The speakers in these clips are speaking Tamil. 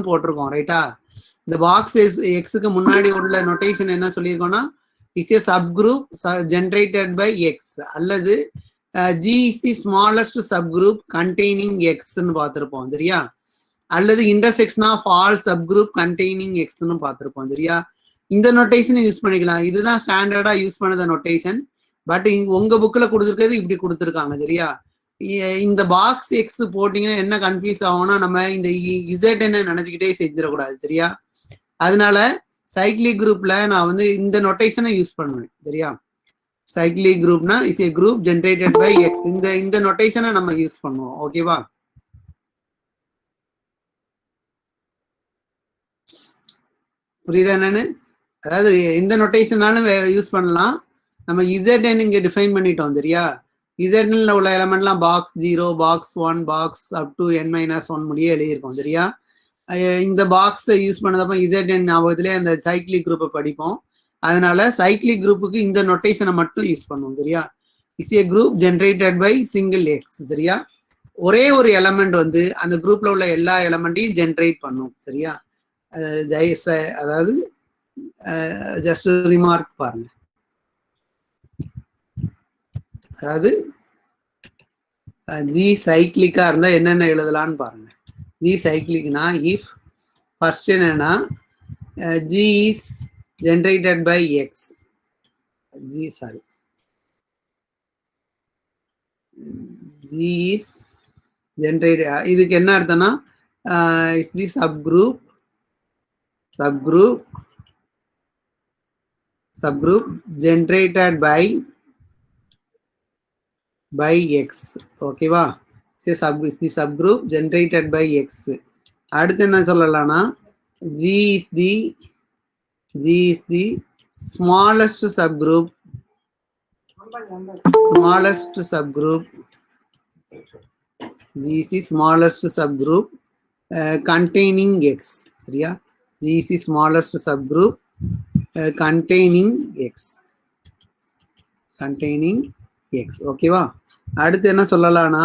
போட்டிருக்கோம் ரைட்டா. இந்த பாக்ஸ் எக்ஸுக்கு முன்னாடி உள்ள நொட்டேஷன் என்ன சொல்லியிருக்கோம்னா is a subgroup generated by x அல்லது g is the smallest subgroup containing எக்ஸ்ன்னு பார்த்துருப்போம் சரியா. அல்லது intersection of all subgroup containing எக்ஸ்ன்னு பார்த்துருப்போம் சரியா. இந்த நொட்டேஷனை யூஸ் பண்ணிக்கலாம். இதுதான் ஸ்டாண்டர்டா யூஸ் பண்ணத நொட்டேஷன். பட் உங்க புக்ல கொடுத்துருக்கிறது இப்படி கொடுத்துருக்காங்க சரியா. இந்த பாக்ஸ் எக்ஸ் போட்டீங்கன்னா என்ன கன்ஃபியூஸ் ஆகும்னா நம்ம இந்த இசட் என்ன நினைச்சுக்கிட்டே செஞ்சிடக்கூடாது சரியா. அதனால சைக்ளிக் குரூப்ல நான் வந்து இந்த நொட்டேஷனை யூஸ் பண்ணுவேன் சரியா. சைக்ளிக் குரூப்னா is a group generated by x. இந்த நொட்டேஷனை நம்ம யூஸ் பண்ணுவோம் ஓகேவா. புரியுதா என்னன்னு. அதாவது இந்த நொட்டேஷனாலும் யூஸ் பண்ணலாம். நம்ம இசட்ன்னு இங்க டிஃபைன் பண்ணிட்டோம் சரியா. இசட்ல உள்ள எலமெண்ட்லாம் box 0 box 1 box up to n-1 முடிய எழுதியிருக்கோம் சரியா. இந்த பாக்ஸை யூஸ் பண்ணதப்ப இசட்என் ஞாபகத்திலே அந்த சைக்ளிக் குரூப்பை படிப்போம். அதனால சைக்ளிக் குரூப்புக்கு இந்த நொட்டேஷனை மட்டும் யூஸ் பண்ணுவோம் சரியா. Is a group generated by single X சரியா. ஒரே ஒரு எலமெண்ட் வந்து அந்த குரூப்ல உள்ள எல்லா எலமெண்ட்டையும் ஜென்ரேட் பண்ணும் சரியா. அதாவது ஜஸ்ட் ரிமார்க் பாருங்க. அதாவது ஜி சைக்ளிக்கா இருந்தா என்னென்ன எழுதலான்னு பாருங்க. ஜி சைக்ளிக்னா இஃப் ஃபர்ஸ்ட் என்னன்னா G is generated by X. G is generate இதுக்கு என்ன அர்த்தம்னா is the subgroup generated by x ஓகேவா. is the subgroup generated by x. அடுத்து என்ன சொல்லலாம்னா g is the smallest subgroup g is the smallest subgroup containing x சரியா. g is the smallest subgroup containing x ஓகேவா. அடுத்து என்ன சொல்லலாம்னா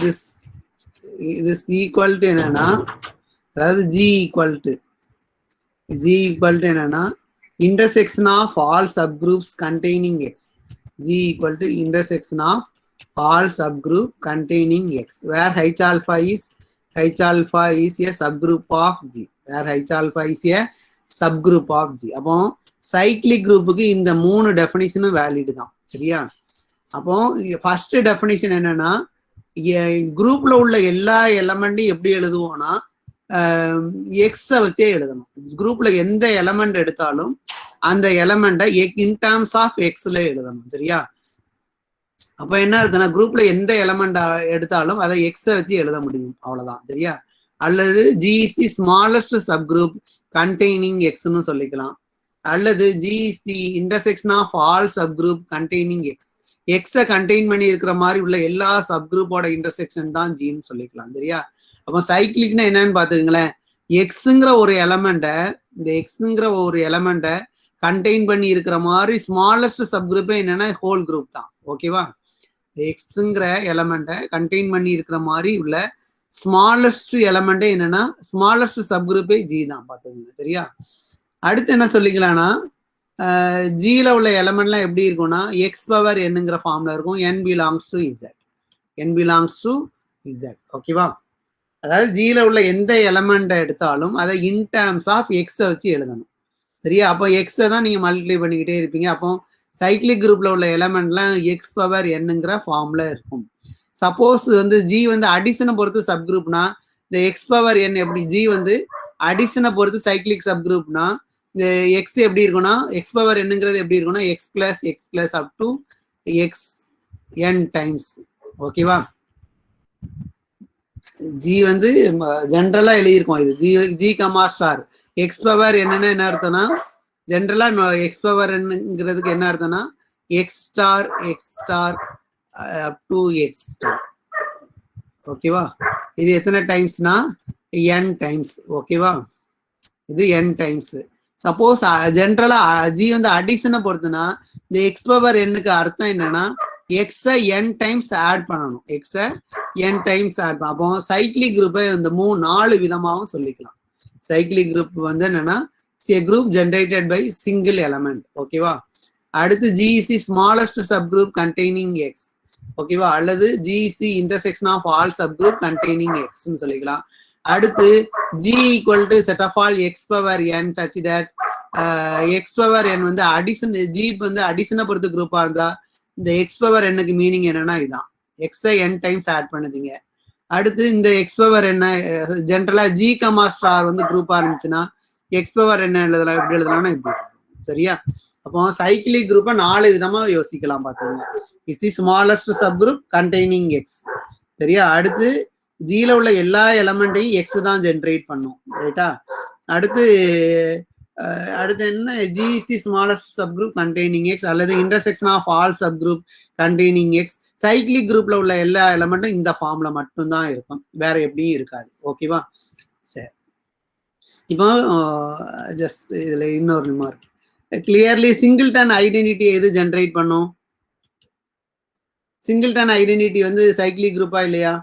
this equal to என்னன்னா அதாவது g equal to என்னன்னா intersection of all subgroups containing x. g equal to intersection of all subgroup containing x where h alpha is a subgroup of g. where h alpha is a subgroup of g. அப்போ சைக்ளிக் குரூப்புக்கு இந்த 3 டெஃபினிஷனும் வேலிடு தான் சரியா. அப்போ ஃபர்ஸ்ட் டெஃபினிஷன் என்னன்னா குரூப்ல உள்ள எல்லா எலமெண்ட்டையும் எப்படி எழுதுவோம்னா எக்ஸை வச்சே எழுதணும். குரூப்ல எந்த எலமெண்ட் எடுத்தாலும் அந்த எலமெண்ட்டை இன் டர்ம்ஸ் ஆஃப் எக்ஸ்ல எழுதணும் சரியா. அப்ப என்ன அர்த்தம்னா குரூப்ல எந்த எலமெண்ட் எடுத்தாலும் அதை எக்ஸை வச்சு எழுத முடியும் அவ்வளவுதான் சரியா. அல்லது g is the smallest sub group containing எக்ஸ்ன்னு சொல்லிக்கலாம். அல்லது g is the intersection of all sub group containing x. எக்ஸை கண்டெயின் பண்ணி இருக்கிற மாதிரி உள்ள எல்லா சப் குரூப்போட இன்டர்செக்ஷன் தான் ஜின்னு சொல்லிக்கலாம் சரியா. அப்போ சைக்ளிக்னா என்னன்னு பாத்துக்கங்களேன். எக்ஸுங்கிற ஒரு எலமெண்ட்டை கண்டெயின் பண்ணி இருக்கிற மாதிரி ஸ்மாலஸ்ட் சப் குரூப்பே என்னன்னா ஹோல் குரூப் தான் ஓகேவா. எக்ஸுங்கிற எலமெண்ட்டை கண்டெயின் பண்ணி இருக்கிற மாதிரி உள்ள ஸ்மாலஸ்ட் எலமெண்ட்டே என்னன்னா ஸ்மாலஸ்ட் சப் குரூப்பே ஜி தான் பாத்துக்கோங்க சரியா. அடுத்து என்ன சொல்லிக்கலாம்னா ஜில உள்ள எலமெண்ட்லாம் எப்படி இருக்கும்னா எக்ஸ் பவர் என்னங்கிற ஃபார்ம்ல இருக்கும். n belongs to z ஓகேவா. அதாவது ஜில உள்ள எந்த எலமெண்ட்டை எடுத்தாலும் அதை இன் டர்ம்ஸ் ஆஃப் எக்ஸை வச்சு எழுதணும் சரியா. அப்போ எக்ஸை தான் நீங்க மல்டிப்ளை பண்ணிக்கிட்டே இருப்பீங்க. அப்போ சைக்ளிக் குரூப்ல உள்ள எலமெண்ட்லாம் எக்ஸ் பவர் என்னங்கிற ஃபார்ம்ல இருக்கும். சப்போஸ் வந்து ஜி வந்து அடிஷனை பொறுத்து சப் குரூப்னா இந்த எக்ஸ் பவர் என் எப்படி ஜி வந்து அடிஷனை பொறுத்து சைக்ளிக் சப் குரூப்னா இந்த எக்ஸ் எப்படி இருக்கும்னா எக்ஸ் பவர் என்னங்கிறது எப்படி இருக்கும்னா X plus up to X N times ஓகேவா. ஜி வந்து ஜென்ரலா எழுதியிருக்கோம். இது G comma star X power என்னன்னா என்ன அர்த்தம்னா ஜென்ரலா எக்ஸ் பவர் என்னங்கிறதுக்கு என்ன அர்த்தம்னா X star up to X star ஓகேவா. இது எத்தனை டைம்ஸ்னா n டைம்ஸ் ஓகேவா. இது n டைம்ஸ். சப்போஸ் ஜென்ரலா ஜி வந்து அடிஷனை பொறுத்துனா இந்த எக்ஸ் பவர் என்னுக்கு அர்த்தம் என்னன்னா எக்ஸை n டைம்ஸ் ஆட் பண்ணணும். எக்ஸை n டைம்ஸ் ஆட் பண்ணணும். அப்போ சைக்ளிக் குரூப்பை இந்த 4 விதமாகவும் சொல்லிக்கலாம். சைக்ளிக் குரூப் வந்து என்னன்னா group generated by single element. ஓகேவா? அடுத்து G is the smallest subgroup containing X. ஓகேவா? அல்லது G is the intersection of all subgroup containing X ன்னு சொல்லிக்கலாம். அடுத்து G equal to set of all X power n such that X power n வந்து அடிஷன், G வந்து அடிஷனை பொறுத்து குரூப்பா இருந்தா இந்த X power n-க்கு மீனிங் என்னன்னா இதான், X-ஐ n டைம்ஸ் ஆட் பண்ணுதுங்க. அடுத்து இந்த X power n ஜென்ரலா G, ஸ்டார் வந்து குரூப்பா இருந்துச்சுன்னா X power n எழுதலாம், எப்படி எழுதலாம்னா இப்படி. சரியா? அப்போ சைக்கிளிக் குரூப்பை 4 விதமா யோசிக்கலாம். பாத்துங்க. Is the smallest sub group containing X. சரியா? அடுத்து ஜில உள்ள எல்லா எலமெண்ட்டையும் எக்ஸ் தான் ஜென்ரேட் பண்ணும். ரைட்டா? அடுத்து என்ன, g is the smallest sub group containing x அல்லது intersection of all sub group containing x. Cyclic குரூப்ல உள்ள எல்லா எலமெண்ட்டும் இந்த ஃபார்ம்ல மட்டும்தான் இருக்கும், வேற எப்படியும் இருக்காது. ஓகேவா? சரி, இப்போ ஜஸ்ட் இதுல இன்னொரு ரிமார்க். கிளியர்லி சிங்கிள்டன் ஐடென்டிட்டி எது ஜென்ரேட் பண்ணும்? சிங்கிள்டன் ஐடென்டிட்டி வந்து சைக்கிளிக் குரூப்பா இல்லையா?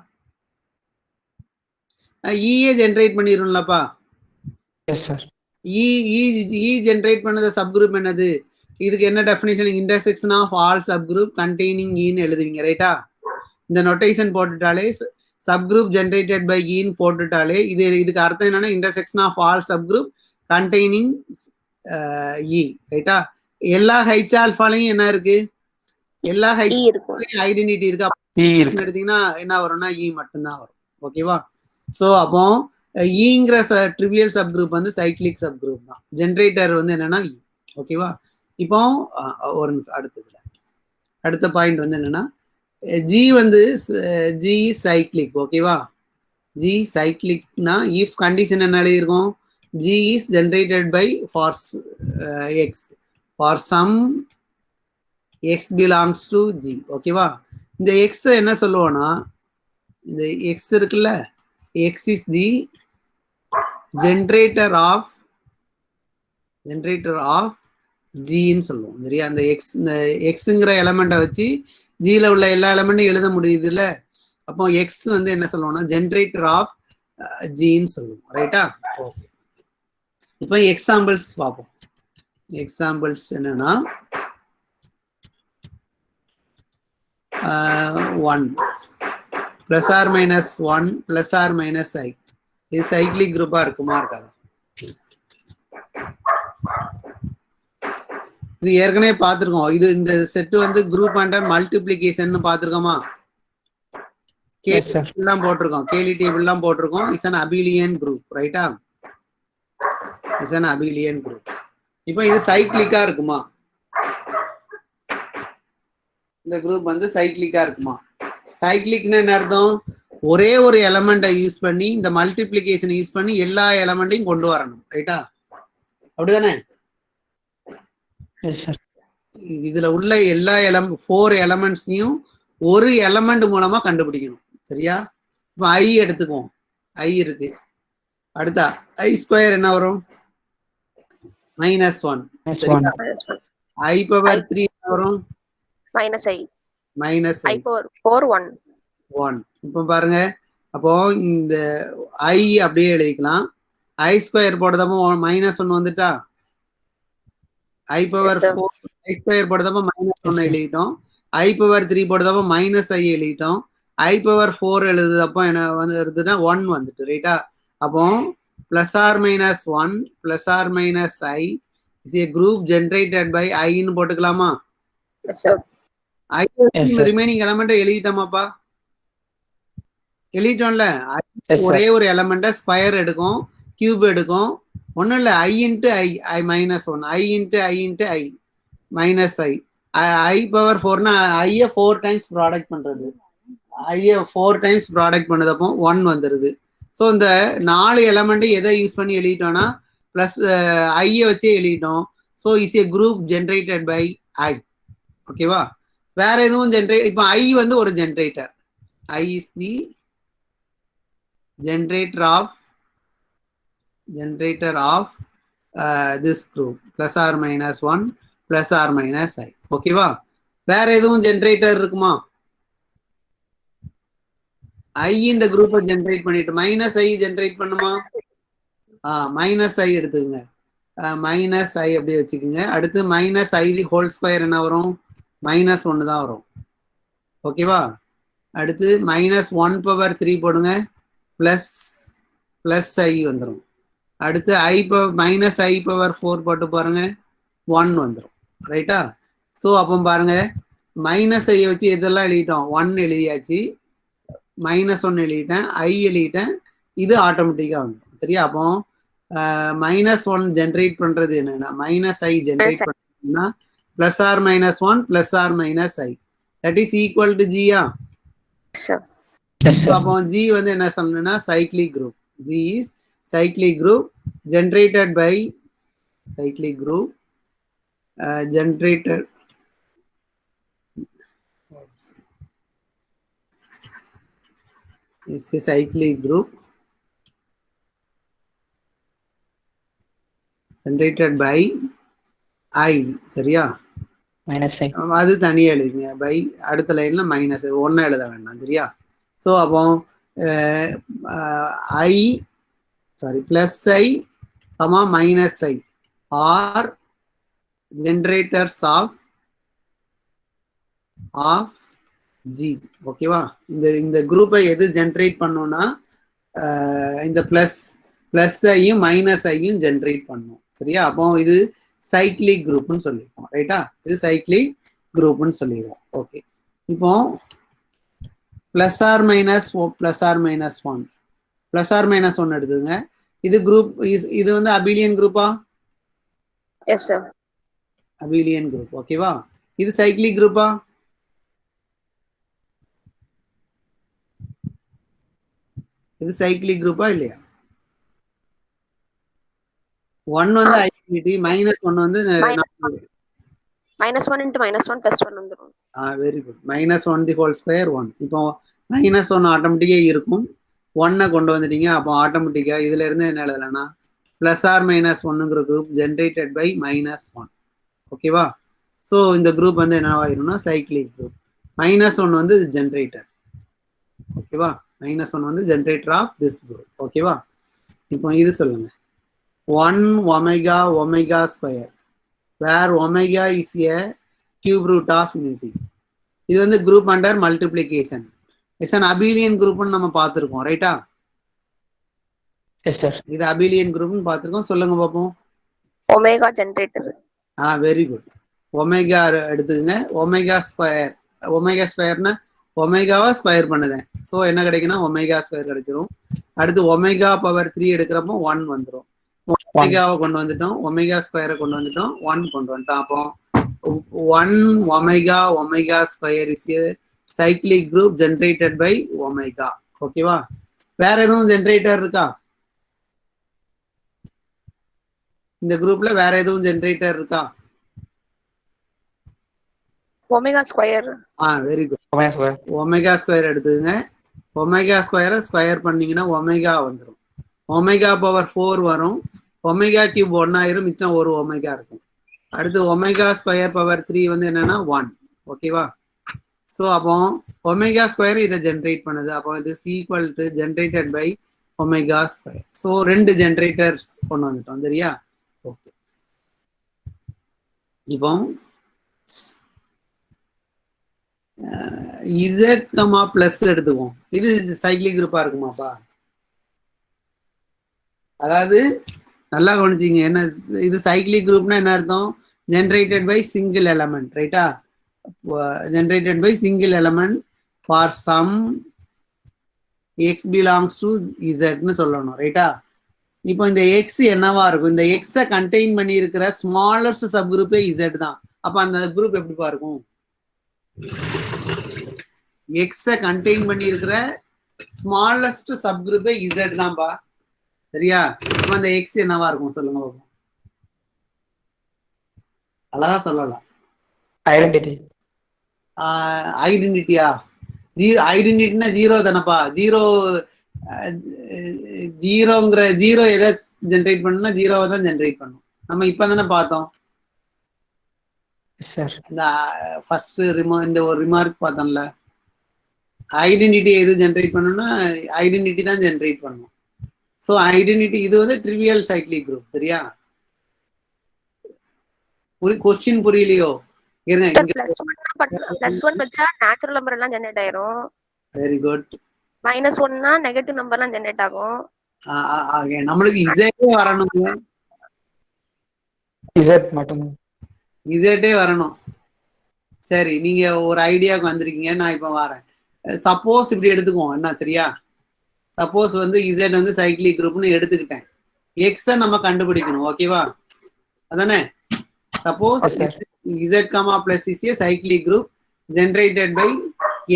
ஈஏ ஜென்ரேட் பண்ணிடும்லப்பா. இ ஜென்ரேட் பண்ணத சப் குரூப் என்னது? இதுக்கு என்ன definition? Intersection of all sub group containing ஈன்னு எழுதுவீங்க. ரைட்டா? இந்த நோட்டேஷன் போட்டுட்டாலே சப் குரூப் ஜென்ரேட்டட் பை ஈன்னு போட்டுட்டாலே இதுக்கு அர்த்தம் என்னன்னா intersection of all sub group containing e. ரைட்டா? எல்லா ஹைச் ஆல்ஃபாலையும் என்ன இருக்கு? எல்லா ஹைச் ஐடென்டிட்டி இருக்கு. எடுத்தீங்கன்னா என்ன வரும்னா இ மட்டும்தான் வரும். ஓகேவா? சோ அப்போ ஈங்கிற ட்ரிவியல் சப் குரூப் வந்து சைக்கிளிக் சப் குரூப் தான். ஜென்ரேட்டர் வந்து என்னன்னா இ. ஓகேவா? இப்போ ஒரு அடுத்த பாயிண்ட் வந்து என்னன்னா ஜி வந்து ஜி சைக்கிளிக். ஓகேவா? ஜி சைக்கிளிக்னா இஃப் கண்டிஷன் என்ன எழுதியிருக்கோம்? G is generated by for X for some X belongs to G. ஓகேவா? இந்த X என்ன சொல்லுவோம்னா, இந்த X இருக்குல்ல, X is the generator of G ன்னு சொல்லுவோம். சரியா? அந்த இந்த Xங்கிற எலமெண்ட்டை வச்சு Gல உள்ள எல்லா எலமெண்ட்டும் எழுத முடியுது இல்ல? அப்போ X வந்து என்ன சொல்லுவோம்னா ஜென்ரேட்டர் ஆஃப் Gன்னு சொல்லுவோம். ரைட்டா? ஓகே, இப்போ எக்ஸாம்பிள்ஸ் பார்ப்போம். எக்ஸாம்பிள்ஸ் என்னன்னா 1 plus R minus 1 plus R minus i. இது சைக்கிளிக் குரூப்பா இருக்குமா இருக்காதா? இது ஏற்கனவே பார்த்துருக்கோம். இது இந்த செட் வந்து குரூப் அண்டர் மல்டிப்ளிகேஷன் பார்த்துருக்கோமா? கேள்வி போட்டிருக்கோம், கேள்வி டேபிள்லாம் போட்டிருக்கோம். Is an abelian group. ரைட்டா? Is an abelian group. இப்போ இது சைக்கிளிக்கா இருக்குமா? இந்த குரூப் வந்து சைக்கிளிக்கா இருக்குமா? சைக்கிளிக்னு என்ன அர்த்தம்? ஒரே ஒரு எலமெண்ட்டை யூஸ் பண்ணி இந்த மல்டிப்ளிகேஷன் யூஸ் பண்ணி எல்லா எலமெண்ட்டையும் கொண்டு வரணும். ரைட்டா? அப்படிதானே? இதுல உள்ள எல்லா 4 எலமெண்ட்ஸையும் ஒரு எலமெண்ட் மூலமா கண்டுபிடிக்கணும். சரியா? இப்போ ஐ எடுத்துக்குவோம். ஐ இருக்கு. அடுத்தா ஐ ஸ்கொயர் என்ன வரும்? -1. ஐ பவர் 3 என்ன வரும்? -i power 1. இப்போ பாருங்க, அப்போ இந்த ஐ அப்படியே எழுதிக்கலாம். ஐ ஸ்கொயர் போடுறதப்போ -1 வந்துட்டா, ஐ பவர் 4 ஐ ஸ்கொயர் போடுறதப்போ -1 எழுதிட்டோம். ஐ பவர் 3 போடுறதப்போ -i எழுதிட்டோம். ஐ பவர் 4 எழுதுறப்போ என்ன வருதுன்னா 1 வந்துட்டு. ரைட்டா? அப்போ plus or minus 1 plus or minus I is a group generated by I ன்னு போட்டுக்கலாமா? Yes sir. I remaining element எழுதிட்டோமாப்பா? எழுதிட்டோம்ல. ஒரே ஒரு எலமெண்ட்டை ஸ்கொயர் எடுக்கும், கியூப் எடுக்கும். ஒன்றும் இல்லை, I into I minus 1, I into I minus I power 4னா ஐயை 4 டைம்ஸ் ப்ராடக்ட் பண்றது. ஐயை 4 டைம்ஸ் ப்ராடக்ட் பண்ணதப்போ 1 வந்துடுது. ஸோ இந்த 4 எலமெண்ட் எதை யூஸ் பண்ணி எழுதிட்டோம்னா பிளஸ் ஐயை வச்சே எழுதிட்டோம். So is a group generated by i. ஓகேவா? வேற எதுவும் இப்போ ஐ வந்து ஒரு generator. I is the generator of this group plus or -1 plus or -i. ஓகேவா? வேற எதுவும் ஜென்ரேட்டர் இருக்குமா? ஐ இந்த குரூப்பை ஜென்ரேட் பண்ணிட்டு மைனஸ் ஐ ஜென்ரேட் பண்ணுமா? மைனஸ் ஐ எடுத்துக்கங்க. மைனஸ் ஐ அப்படியே வச்சுக்கோங்க. அடுத்து minus I the whole square என்ன வரும்? -1 தான் வரும். ஓகேவா? அடுத்து -1/3 போடுங்க, பிளஸ் ஐ வந்துடும். அடுத்து -i/4 போட்டு பாருங்க, 1 வந்துடும். ரைட்டா? ஸோ அப்போ பாருங்க, மைனஸ் ஐ வச்சு எதெல்லாம் எழுதிட்டோம்? 1 எழுதியாச்சு, -1 எழுதிட்டேன், ஐ எழுதிட்டேன், இது ஆட்டோமேட்டிக்காக வந்துடும். சரியா? அப்போ -1 ஜென்ரேட் பண்றது என்னன்னா, மைனஸ் ஐ ஜென்ரேட் பண்றதுன்னா +or-1 +or -i that is equal to ஜியா. அப்போ ஜி வந்து என்ன சொல்லணும்னா cyclic group. G is cyclic group generated by cyclic group generated is a cyclic group generated by I. சரியா? மைனஸ் ஐ அது தனியா எழுதுங்க. பை அடுத்த லைன்ல -1 எழுத வேண்டாம். சரியா? ஸோ அப்போ +i, -i are generators of G. ஓகேவா? இந்த குரூப்பை எது ஜென்ரேட் பண்ணோம்னா இந்த பிளஸ் ஐயும் மைனஸ் ஐயும் ஜென்ரேட் பண்ணும். சரியா? அப்போ இது சைக்ளிக் குரூப்னு சொல்லிருக்கோம். ரைட்டா? இது சைக்ளிக் குரூப்னு சொல்லிடுவோம். ஓகே, இப்போ +or-1 +or-1 எடுத்துங்க. இது குரூப், இது வந்து அபிலியன் குரூப்பா? Yes sir, abelian group. ஓகேவா? இது சைக்ளிக் குரூப்பா? இது சைக்ளிக் குரூப்பா இல்லையா? 1 வந்து ஐடென்டிட்டி, -1 வந்து -1 × -1 +1 வந்துரும். Very good. -1 the whole square 1. இப்போ -1 ஆட்டோமேட்டிக்கா இருக்கும். 1 கொண்டு வந்துட்டீங்க. அப்போ ஆட்டோமேட்டிக்கா இதுல இருந்து என்ன எழுதலைன்னா +or-1ங்கிற குரூப் ஜென்ரேட்டட் பை -1. ஓகேவா? ஸோ இந்த குரூப் வந்து என்னவாயிரும்னா சைக்ளிக் குரூப். -1 வந்து ஜென்ரேட்டர். ஓகேவா? -1 வந்து ஜென்ரேட்டர் ஆஃப் திஸ் குரூப். ஓகேவா? இப்போ இது சொல்லுங்க, 1 ω square where omega is a cube root of unity. இது வந்து group under multiplication. It's an abelian குரூப்னு நம்ம பார்த்துருக்கோம். ரைட்டா? Yes sir. இது அபிலியன் குரூப்னு பார்த்துருக்கோம். சொல்லுங்க பார்ப்போம். Omega generator. Very good. Omega எடுத்துக்கங்க. ஒமேகா ஸ்கொயர்னா ஒமேகாவை ஸ்கொயர் பண்ணுதேன். ஸோ என்ன கிடைக்குன்னா ஒமேகா ஸ்கொயர் கிடைச்சிரும். அடுத்து ω/3 எடுக்கிறப்போ 1 வந்துடும். ஒமேகாவை கொண்டு வந்துட்டோம், ஒமேகா ஸ்கொயரை கொண்டு வந்துட்டோம், 1 கொண்டு வந்துட்டோம். அப்போ 1 ω square is a cyclic group generated by omega. ஓகேவா? வேற எதுவும் ஜென்ரேட்டர் இருக்கா? இந்த குரூப்ல வேற எதுவும் ஜென்ரேட்டர் இருக்கா? Omega square. Very good. Omega square எடுத்துக்கங்க. ஒமேகா ஸ்கொயரை ஸ்கொயர் பண்ணீங்கன்னா ஒமேகா வந்துடும். ω/4 வரும். ஒமேகா கியூப் 1 ஆயிரும், மிச்சம் ஒரு ஒமேகா இருக்கும். அடுத்து ω²/3 வந்து என்னன்னா 1. ஓகேவா? ஸோ அப்போ ஒமேகா ஸ்கொயர் இதை ஜென்ரேட் பண்ணுது. அப்போ இது equal to generated by omega square. So 2 generators கொண்டு வந்துட்டோம். சரியா? ஓகே, இப்போ Z, எடுத்துக்குவோம். இது சைக்ளிக் குரூப்பா இருக்குமாப்பா? அதாவது நல்லா கவனிச்சிங்க. என்ன இது சைக்ளிக் குரூப்னா என்ன அர்த்தம்? Generated by single element. ரைட்டா? Generated by single element for some x belongs to இசட்னு சொல்லணும். ரைட்டா? இப்போ இந்த எக்ஸ் என்னவா இருக்கும்? இந்த எக்ஸை கண்டெயின் பண்ணி இருக்கிற ஸ்மாலஸ்ட் சப் குரூப்பே இசட் தான். அப்ப அந்த குரூப் எப்படிப்பா இருக்கும்? எக்ஸை கண்டெயின் பண்ணி இருக்கிற ஸ்மாலஸ்ட் சப் குரூப்பே இசட் தான்ப்பா. சரியா? அப்ப அந்த எக்ஸ் என்னவா இருக்கும் சொல்லுங்க பாப்போம். அழகா சொல்லலாம். ஐடென்டிட்டி. ஐடென்டிட்டியா? ஐடென்டிட்டினா 0 தானப்பா. ஜீரோங்கிற ஜீரோ எதை ஜென்ரேட் பண்ணா 0வை தான் ஜென்ரேட் பண்ணும். நம்ம இப்ப தானே பார்த்தோம். Yes, sir. இந்த ஃபர்ஸ்ட் இந்த ஒரு ரிமார்க் பார்த்தோம்ல, ஐடென்டிட்டி எது ஜென்ரேட் பண்ணணும்னா ஐடென்டிட்டி தான் ஜென்ரேட் பண்ணணும். ஸோ ஐடென்டிட்டி இது வந்து ட்ரிவியல் சைக்ளிக் குரூப். சரியா? கொஸ்டின் புரியலையோ? இருங்க சார் இங்க. +1 வச்சா நேச்சுரல் நம்பர் எல்லாம் ஜெனரேட் ஆயிரும். Very good. -1னா நெகட்டிவ் நம்பர்லாம் ஜெனரேட் ஆகும். நம்மளுக்கு இசட்டே வரணுங்க. Z மட்டும். இசட்டே வரணும். சரி, நீங்க ஒரு ஐடியாவுக்கு வந்திருக்கீங்க. நான் இப்ப வரேன். சப்போஸ் இப்படி எடுத்துக்குவோம் என்ன, சரியா? சப்போஸ் வந்து இசட் வந்து சைக்ளிக் குரூப்னு எடுத்துக்கிட்டேன். எக்ஸை நம்ம கண்டுபிடிக்கணும். ஓகேவா? அதானே? Suppose Z comma plus is a cyclic group generated by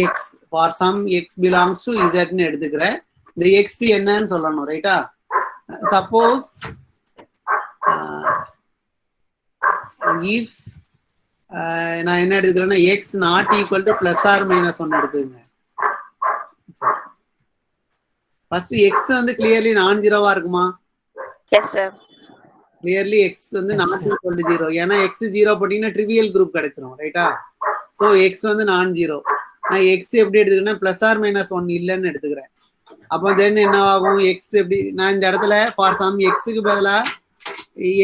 x for some x belongs to இசட்னு எடுத்துக்கிறேன். இந்த எக்ஸ் என்னன்னு சொல்லணும். ரைட்டா? சப்போஸ் இஃப் நான் என்ன எடுத்துக்கிறேன்னா x not equal to plus R minus 1 எடுத்துக்கங்க. ஃபர்ஸ்ட் எக்ஸ் வந்து கிளியர்லி நான் ஜீரோவா இருக்குமா? Yes sir. கிளியர்லி எக்ஸ் வந்து நாட் ஈக்குவல் டு 0. ஏன்னா எக்ஸ் 0 போட்டீங்கன்னா ட்ரிவியல் குரூப் கிடைச்சிரும். ரைட்டா? ஸோ எக்ஸ் வந்து நான் 0. நான் எக்ஸ் எப்படி எடுத்துக்கிறேன்னா பிளஸ் ஆர் மைனஸ் 1 இல்லைன்னு எடுத்துக்கிறேன். அப்போ தென் என்ன ஆகும்? எக்ஸ் எப்படி நான் இந்த இடத்துல ஃபார் சம் எக்ஸுக்கு பதிலா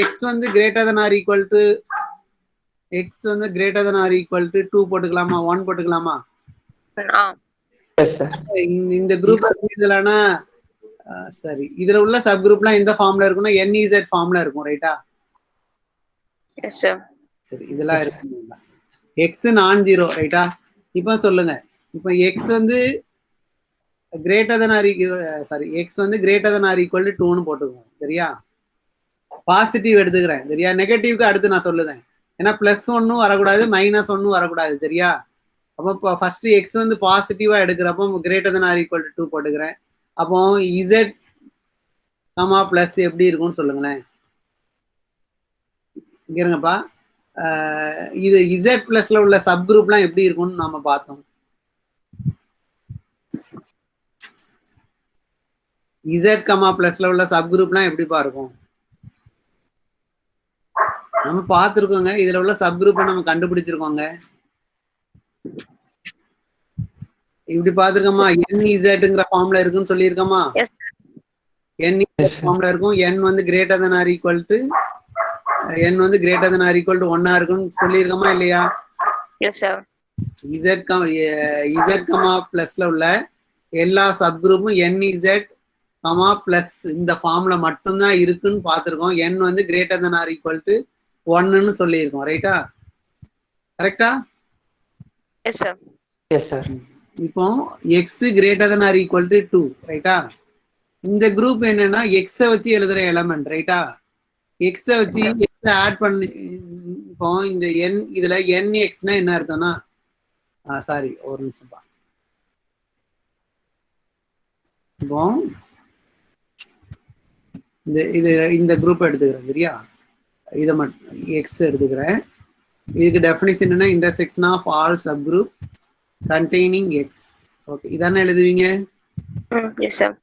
எக்ஸ் வந்து greater than or equal to x வந்து greater than or equal to 2 போட்டுக்கலாமா? 1 போட்டுக்கலாமா? இந்த குரூப் இதுலனா சரி, இதுல உள்ள சப் குரூப்லாம் எந்த ஃபார்ம்ல இருக்கும்னா NEZ ஃபார்ம்ல இருக்கும். ரைட்டா? Yes sir. சரி, இதெல்லாம் இருக்கும். எக்ஸ் நான் 0. ரைட்டா? இப்போ சொல்லுங்க. இப்போ எக்ஸ் வந்து கிரேட்டர் தன் ஆர் எக்ஸ் வந்து greater than or equal to 2ன்னு போட்டுக்குவோம். சரியா? பாசிட்டிவ் எடுத்துக்கிறேன். சரியா? நெகட்டிவ்க்கு அடுத்து நான் சொல்லுதேன். ஏன்னா +1 வரக்கூடாது, -1 வரக்கூடாது. சரியா? அப்போ ஃபர்ஸ்ட் எக்ஸ் வந்து பாசிட்டிவா எடுக்கிறப்போ greater than or equal to 2 போட்டுக்கிறேன். அப்போ இசட் கமா பிளஸ் எப்படி இருக்கும்னு சொல்லுங்களேன். இருங்கப்பா, இது இசட் பிளஸ்ல உள்ள சப் குரூப்லாம் எப்படி இருக்கும்னு நாம பார்த்தோம். இசட் கமா பிளஸ்ல உள்ள சப் குரூப்லாம் எப்படிப்பா இருக்கும் நம்ம பார்த்துருக்கோங்க. இதுல உள்ள சப் குரூப்பை நம்ம கண்டுபிடிச்சிருக்கோங்க. இப்படி பாத்துருக்கோமா? NEZங்கிற ஃபார்ம்ல இருக்குன்னு சொல்லியிருக்கோமா? NEZ ஃபார்ம்ல இருக்கும். n வந்து greater than or equal to n வந்து greater than or equal to 1 இருக்குன்னு சொல்லியிருக்கோமா இல்லையா? Yes sir. Z கமா பிளஸ்ல உள்ள எல்லா சப் குரூப்பும் NEZ கமா பிளஸ் இந்த ஃபார்ம்ல மட்டும்தான் இருக்குன்னு பார்த்துருக்கோம். n வந்து greater than or equal to 1ன்னு சொல்லியிருக்கோம். ரைட்டா? கரெக்டா? Yes sir. Yes sir. இப்போ x greater than or equal to 2. ரைட்டா? இந்த குரூப் என்னன்னா எக்ஸை வச்சு எழுதுற எலமெண்ட். ரைட்டா? எக்ஸை வச்சு எக்ஸை ஆட் பண்ணி இப்போ இந்த என் இதுல NXனா என்ன அர்த்தம்னா சாரி ஒரு நிமிஷம் பா. இப்போ இந்த குரூப் எடுத்துக்கிறேன். சரியா? இதை மட்டும் எக்ஸ் எடுத்துக்கிறேன். இதுக்கு டெஃபினிஷன் என்னன்னா intersection of all sub group containing x. Okay, இதானே எழுதுவீங்க? Yes sir.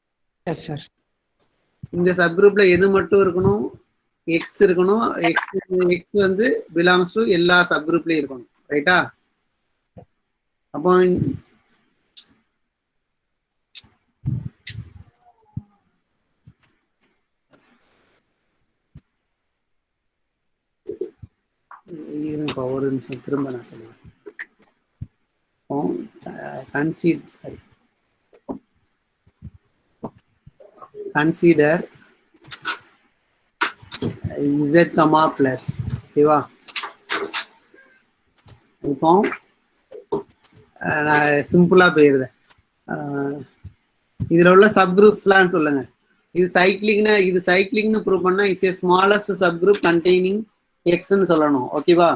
Yes sir. இந்த சப் குரூப்ல எது மட்டும் இருக்கணும்? எக்ஸ் இருக்கணும். எக்ஸ் வந்து பிலாங்ஸ் டு எல்லா சப் குரூப்லயும் இருக்கணும். ரைட்டா? அப்போ ஒரு நிமிஷம் திரும்ப நான் சொல்லுவேன். Consider Z comma plus. ஓகேவா? இப்போ நான் சிம்பிளா போயிருந்தேன். இதுல உள்ள சப் குரூப்ஸ்லாம் சொல்லுங்க. இது சைக்ளிக்னு ப்ரூவ் பண்ணா is a smallest sub group containing எக்ஸ்ன்னு சொல்லணும். ஓகேவா?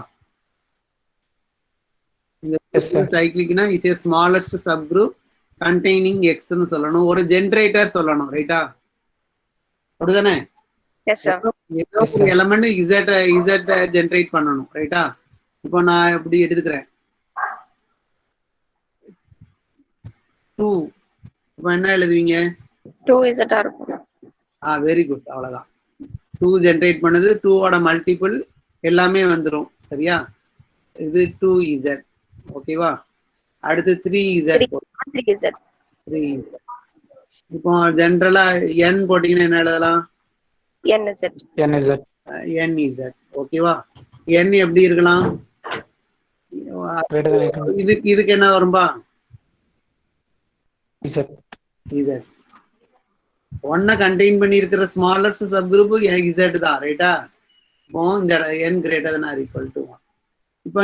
இந்த சைக்ளிக்னா is a smallest sub group containing எக்ஸ்ன்னு சொல்லணும். ஒரு ஜெனரேட்டர் சொல்லணும். ரைட்டா? அப்படிதானே? ஏதோ ஒரு எலமெண்ட் இசட் ஜெனரேட் பண்ணணும். ரைட்டா? இப்போ நான் இப்படி எடுத்துக்கிறேன் 2. இப்போ என்ன எழுதுவீங்க? 2Z இருக்கும். Very good. அவ்வளவுதான். 2 ஜெனரேட் பண்ணுது. 2ஓட மல்டிபிள் எல்லாமே வந்துடும். சரியா? இது 2z. ஓகேவா? அடுத்து 3z 3z. 3z. இப்போ ஜென்ரலா n போட்டீங்கன்னா என்ன எழுதலாம்? nz. nz. ஓகேவா? n எப்படி இருக்கலாம்? இதுக்கு என்ன வரும்பா? z. 1 கண்டெயின் பண்ணி இருக்கிற ஸ்மாலஸ்ட் சப் குரூப் z தான், ரைட்டா? இப்போ இந்த n greater than or equal to 1. இப்போ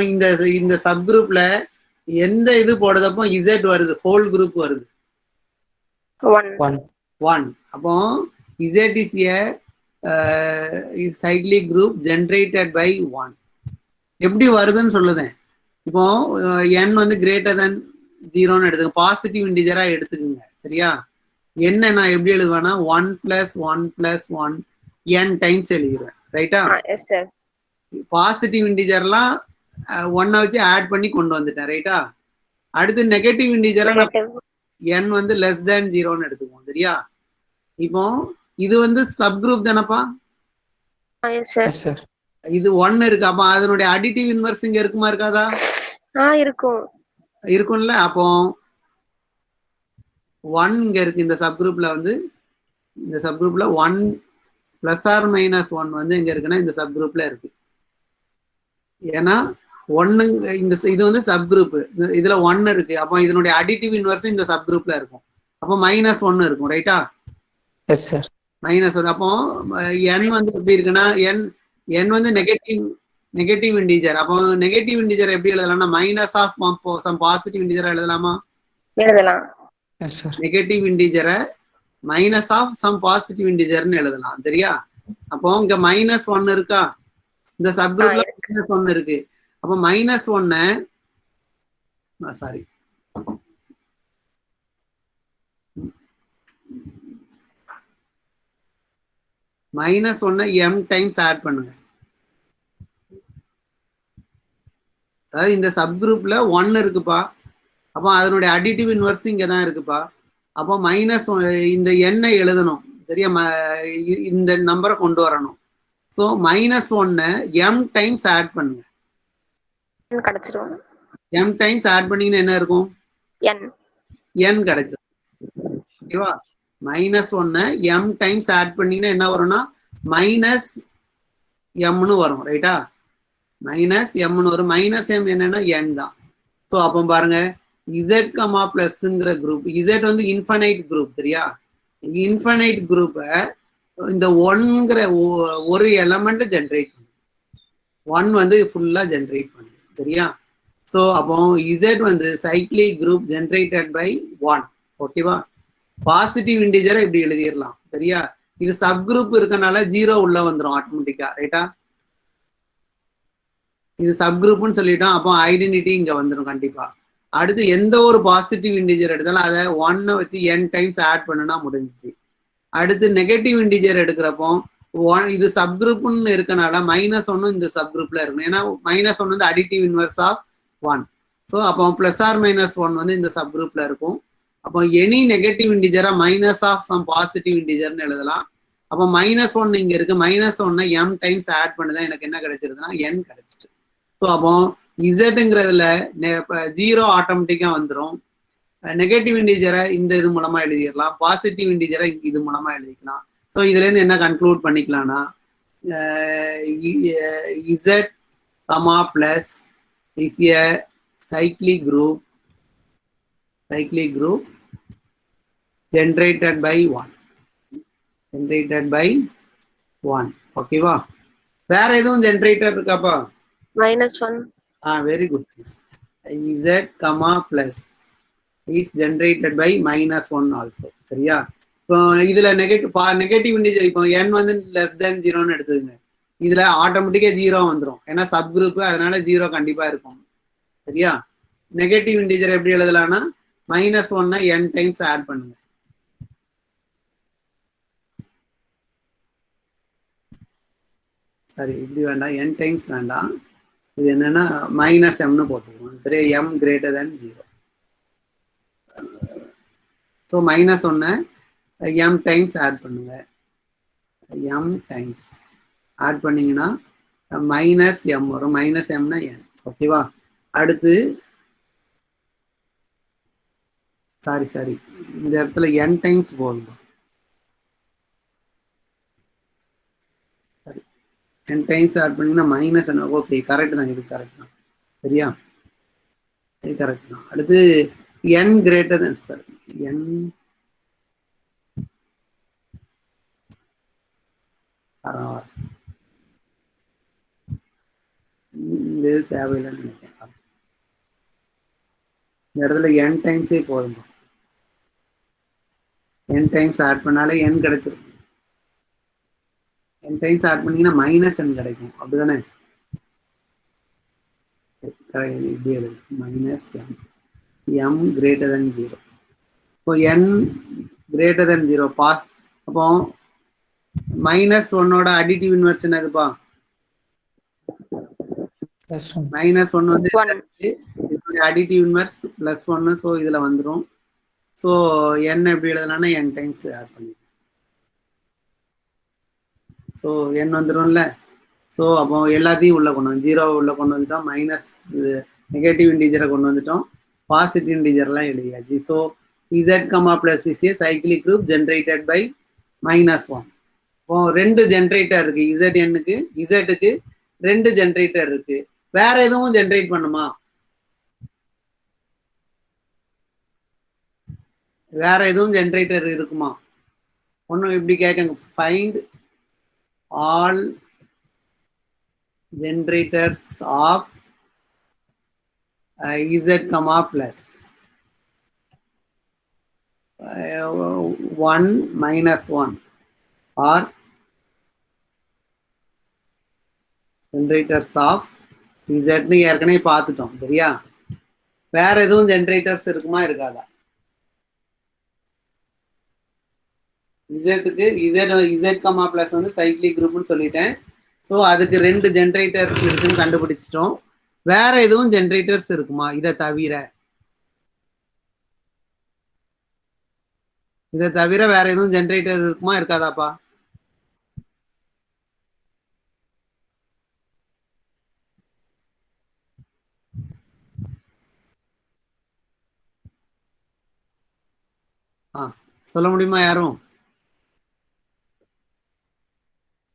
இந்த சப் குரூப்ல எந்த இது போடுறதப்போ z வருது, ஹோல் குரூப் வருது 1. அப்போ z is a cyclic group generated by 1. எப்படி வருதுன்னு சொல்லுதேன். இப்போ n வந்து கிரேட்டர் தென் 0ன்னு எடுத்துக்க, பாசிட்டிவ் இன்டிஜரா எடுத்துக்குங்க, சரியா? என்ன நான் எப்படி எழுதுவேன்னா 1 + 1 + 1 n டைம்ஸ் எழுதிடுவேன், ரைட்டா? பாசிட்டிவ் இன்டிஜர்லாம் 1 வச்சு ஆட் பண்ணி கொண்டு வந்துட்டேன், ரைட்டா? அடுத்து நெகட்டிவ் இன்டிஜரா n வந்து லெஸ் தேன் 0ன்னு எடுத்துக்குவோம், சரியா? இப்போ இது வந்து சப் குரூப் தானப்பா? இது 1 இருக்கு. அப்ப அதனுடைய அடிட்டிவ் இன்வெர்ஸ் இங்க இருக்குமா இருக்காதா? இருக்கும்ல. அப்போ 1 இங்க இருக்கு. இந்த சப் குரூப்ல வந்து இந்த சப் குரூப்ல 1 ± 1 வந்து எங்க இருக்குன்னா இந்த சப் குரூப்ல இருக்கு. ஏன்னா 1 இது வந்து சப் குரூப், இதுல 1 இருக்கு. அப்போ இதனுடைய அடிட்டிவ் இன்வெர்ஸ் இந்த சப் குரூப்ல இருக்கும். அப்போ -1 இருக்கும், ரைட்டா? -1. அப்போ n வந்து எப்படி இருக்குன்னா n வந்து நெகட்டிவ் இன்டிஜர். அப்போ நெகட்டிவ் இன்டிஜர் எப்படி எழுதலாம்னா மைனஸ் ஆஃப் சம் பாசிட்டிவ் இன்டிஜரா எழுதலாமா? நெகட்டிவ் இன்டிஜரை மைனஸ் ஆஃப் சம் பாசிட்டிவ் இன்டிஜர்னு எழுதலாம், சரியா? அப்போ இங்க -1 இருக்கா? இந்த சப் குரூப்ல -1 இருக்கு. அப்போ -1 சாரி -1 m டைம்ஸ் ஆட் பண்ணுங்க. அதாவது இந்த சப் குரூப்ல 1 இருக்குப்பா. அப்போ அதனுடைய அடிட்டிவ் இன்வெர்ஸ் இங்க தான் இருக்குப்பா. அப்போ இந்த எண்ணை எழுதணும், சரியா? இந்த நம்பரை கொண்டு வரணும். ஸோ -1 m டைம்ஸ் ஆட் பண்ணுங்க. m டைம்ஸ் ஆட் பண்ணீங்கன்னா என்ன இருக்கும்? n கிடைச்சிடும், ஓகேவா? -1 m டைம்ஸ் ஆட் பண்ணீங்கன்னா என்ன வரும்னா -mன்னு வரும், ரைட்டா? -mன்னு வரும். -m என்னன்னா n தான். ஸோ அப்போ பாருங்க, z, பிளஸ்ங்கிற குரூப், z வந்து இன்ஃபைனைட் குரூப், சரியா? இன்ஃபைனைட் குரூப்பை இந்த 1ங்கிற ஒரு எலமெண்ட் ஜென்ரேட் பண்ணும், 1 வந்து ஃபுல்லா ஜென்ரேட் பண்ணுது, சரியா? ஸோ அப்போ z வந்து சைக்ளிக் குரூப் ஜென்ரேட்டட் பை 1, ஓகேவா? பாசிட்டிவ் இன்டிஜரை இப்படி எழுதிடலாம், சரியா? இது சப் குரூப் இருக்கனால 0 உள்ள வந்துடும் ஆட்டோமேட்டிக்கா, ரைட்டா? இது சப் குரூப்னு சொல்லிட்டோம். அப்போ ஐடென்டிட்டி இங்க வந்துடும் கண்டிப்பா. அடுத்து எந்த ஒரு பாசிட்டிவ் இன்டிஜர் எடுத்தாலும் அதை 1 வச்சு n டைம்ஸ் ஆட் பண்ணுனா முடிஞ்சிச்சு. அடுத்து நெகட்டிவ் இன்டிஜர் எடுக்கிறப்போ இது சப் குரூப்னு இருக்கனால -1 இந்த சப் குரூப்ல இருக்கும். ஏன்னா -1 வந்து அடிட்டிவ் இன்வெர்ஸ் ஆஃப் 1. ஸோ அப்போ +or-1 வந்து இந்த சப் குரூப்ல இருக்கும். அப்போ எனி நெகட்டிவ் இன்டிஜரா மைனஸ் ஆஃப் சம் பாசிட்டிவ் இன்டிஜர்னு எழுதலாம். அப்போ -1 இங்க இருக்கு. -1 m டைம்ஸ் ஆட் பண்ணுதான் எனக்கு என்ன கிடைச்சிருதுன்னா n கிடைச்சிட்டு. ஸோ அப்போ இசட்ங்கிறதுல 0 ஆட்டோமேட்டிக்கா வந்துடும். நெகட்டிவ் இன்டிஜரை இந்த இது மூலமா எழுதிடலாம், பாசிட்டிவ் இன்டிஜரை இது மூலமா எழுதிக்கலாம். ஸோ இதுல இருந்து என்ன கன்க்ளூட் பண்ணிக்கலாம்னா z, plus is a cyclic group generated by 1. ஓகேவா? வேற எதுவும் ஜென்ரேட்டர் இருக்காப்பா? -1. Very good. z, plus is generated by -1 also, சரியா? இப்போ இதுல நெகட்டிவ் இன்டிஜர் இப்போ n வந்து லெஸ் தேன் 0ன்னு எடுத்துக்கங்க. இதுல ஆட்டோமேட்டிக்கா 0 வந்துடும், ஏன்னா சப் குரூப், அதனால 0 கண்டிப்பா இருக்கும், சரியா? நெகட்டிவ் இன்டிஜர் எப்படி எழுதலாம்னா -1 n டைம்ஸ் ஆட் பண்ணுங்க. சரி, இப்படி வேண்டாம், n டைம்ஸ் வேண்டாம். இது என்னன்னா -mன்னு போட்டுருவோம், சரி? m greater than 0. So -1 m times add பண்ணுங்க. m டைம்ஸ் ஆட் பண்ணீங்கன்னா -m வரும். -mனா n. ஓகேவா? அடுத்து சாரி இந்த இடத்துல n டைம்ஸ் போடணும். n டைம்ஸ் ஆட் பண்ணீங்கன்னா மைனஸ் என்ன? ஓகே, கரெக்ட் தான், இது கரெக்ட் தான். சரியா? இது கரெக்ட் தான். அடுத்து n greater then sir n இது தேவையில்லைன்னு நினைக்கிறேன். இந்த இடத்துல n டைம்ஸே போதும். n டைம்ஸ் ஆட் பண்ணாலே n கிடைச்சிரும். n டைம்ஸ் ஆட் பண்ணீங்கன்னா மைனஸ் n கிடைக்கும். அப்படிதானே? இப்படி எழுது, மைனஸ் m கிரேட்டர் தென் 0. இப்போ n கிரேட்டர் தென் 0 பாஸ். அப்போ மைனஸ் ஒன்னோட அடிட்டிவ் இன்வெர்ஸ் என்னதுப்பா? மைனஸ் ஒன் வந்து அடிட்டிவ் இன்வெர்ஸ் பிளஸ் ஒன்னு. ஸோ இதுல வந்துடும். ஸோ n எப்படி எழுதலாம்னா n டைம்ஸ் ஆட் பண்ணி, ஸோ n வந்துடும்ல. ஸோ அப்போ எல்லாத்தையும் உள்ள கொண்டு வந்து 0 உள்ள கொண்டு வந்துட்டோம், மைனஸ் நெகட்டிவ் இன்டீஜரை கொண்டு வந்துட்டோம், பாசிட்டிவ் இன்டீஜர்லாம் எழுதியாச்சு. So z, plus is a cyclic group generated by -1. இப்போ 2 ஜென்ரேட்டர் இருக்கு ZN-க்கு, Z-க்கு 2 ஜென்ரேட்டர் இருக்கு. வேற எதுவும் ஜென்ரேட் பண்ணுமா? வேற எதுவும் ஜென்ரேட்டர் இருக்குமா? ஒன்னும் இப்படி கேட்குங்க. Find all generators of Z, plus 1 -1 or generators of Z-ன்னு ஏற்கனவே பார்த்துட்டோம். சரியா? வேற எதுவும் ஜென்ரேட்டர்ஸ் இருக்குமா இருக்காதா? Z-க்கு Z, பிளஸ் வந்து சைக்கிளிக் குரூப்னு சொல்லிட்டேன். ஸோ அதுக்கு 2 ஜென்ரேட்டர்ஸ் இருக்குன்னு கண்டுபிடிச்சிட்டோம். வேற எதுவும் ஜென்ரேட்டர்ஸ் இருக்குமா இதை தவிர? இதை தவிர வேற எதுவும் ஜென்ரேட்டர் இருக்குமா இருக்காதாப்பா? சொல்ல முடியுமா யாரும்?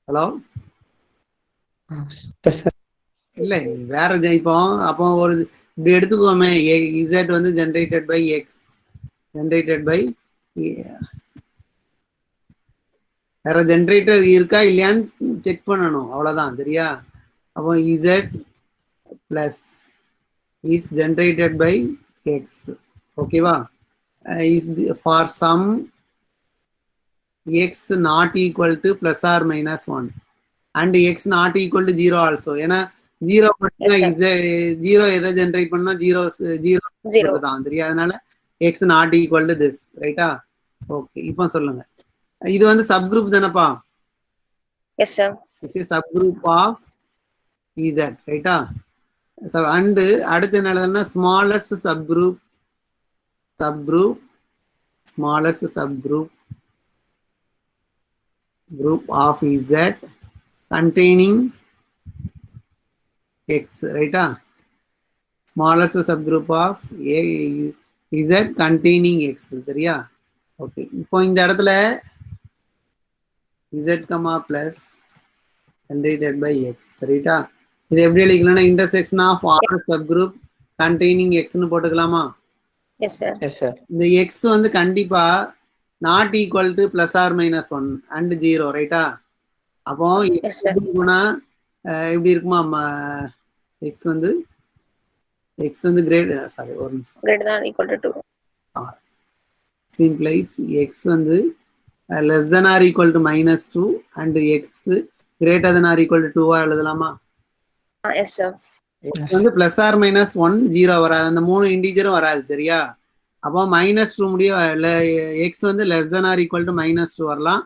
ஹலோ? இல்ல வேற இப்போ அப்போ ஒரு இப்படி எடுத்துக்கோமே, Z வந்து generated by X, generated by வேற ஜென்ரேட்டர் இருக்கா இல்லையான்னு செக் பண்ணணும், அவ்வளவுதான். சரியா? அப்போ Z plus is generated by X. ஓகேவா? is for some x not equal to plus or minus 1 and x not equal to 0 also. ஏன்னா 0 மட்டும் 0 எதை ஜென்ரேட் பண்ணா 0 தான். சரியா? அதனால x not equal to this. ரைட்டா? ஓகே, இப்போ சொல்லுங்க. இது வந்து சப் குரூப் தானப்பா? Yes sir. this is sub group of Z. ரைட்டா? அண்ட் அடுத்து என்ன எழுதணும்னா smallest subgroup smallest subgroup group of Z containing X. ரைட்டா? smallest subgroup of Z containing X. சரியா? ஓகே, இப்போ இந்த இடத்துல Z, plus generated by X. ரைட்டா? இது எப்படி எழுதிக்கலாம்னா intersection of all subgroup containing எக்ஸ்னு போட்டுக்கலாமா? Yes sir. Yes sir. இந்த எக்ஸ் வந்து கண்டிப்பா not equal to plus R minus 1 and 0. ரைட்டா? அப்போ இப்படி இருக்குமா? எக்ஸ் வந்து கிரேட் சாரி ஒரு நிமிஷம் கிரேட்டர் than equal to 2. சிம்பிளைஸ் எக்ஸ் வந்து less than or equal to -2 and x greater than or equal to 2 எழுதலாமா? Yes sir. எக்ஸ் வந்து பிளஸ் ஆர் மைனஸ் 1 0 வராது, அந்த 3 இன்டீஜரும் வராது. சரியா? அப்போ -2 முடியும். எக்ஸ் வந்து less than or equal to -2 வரலாம்,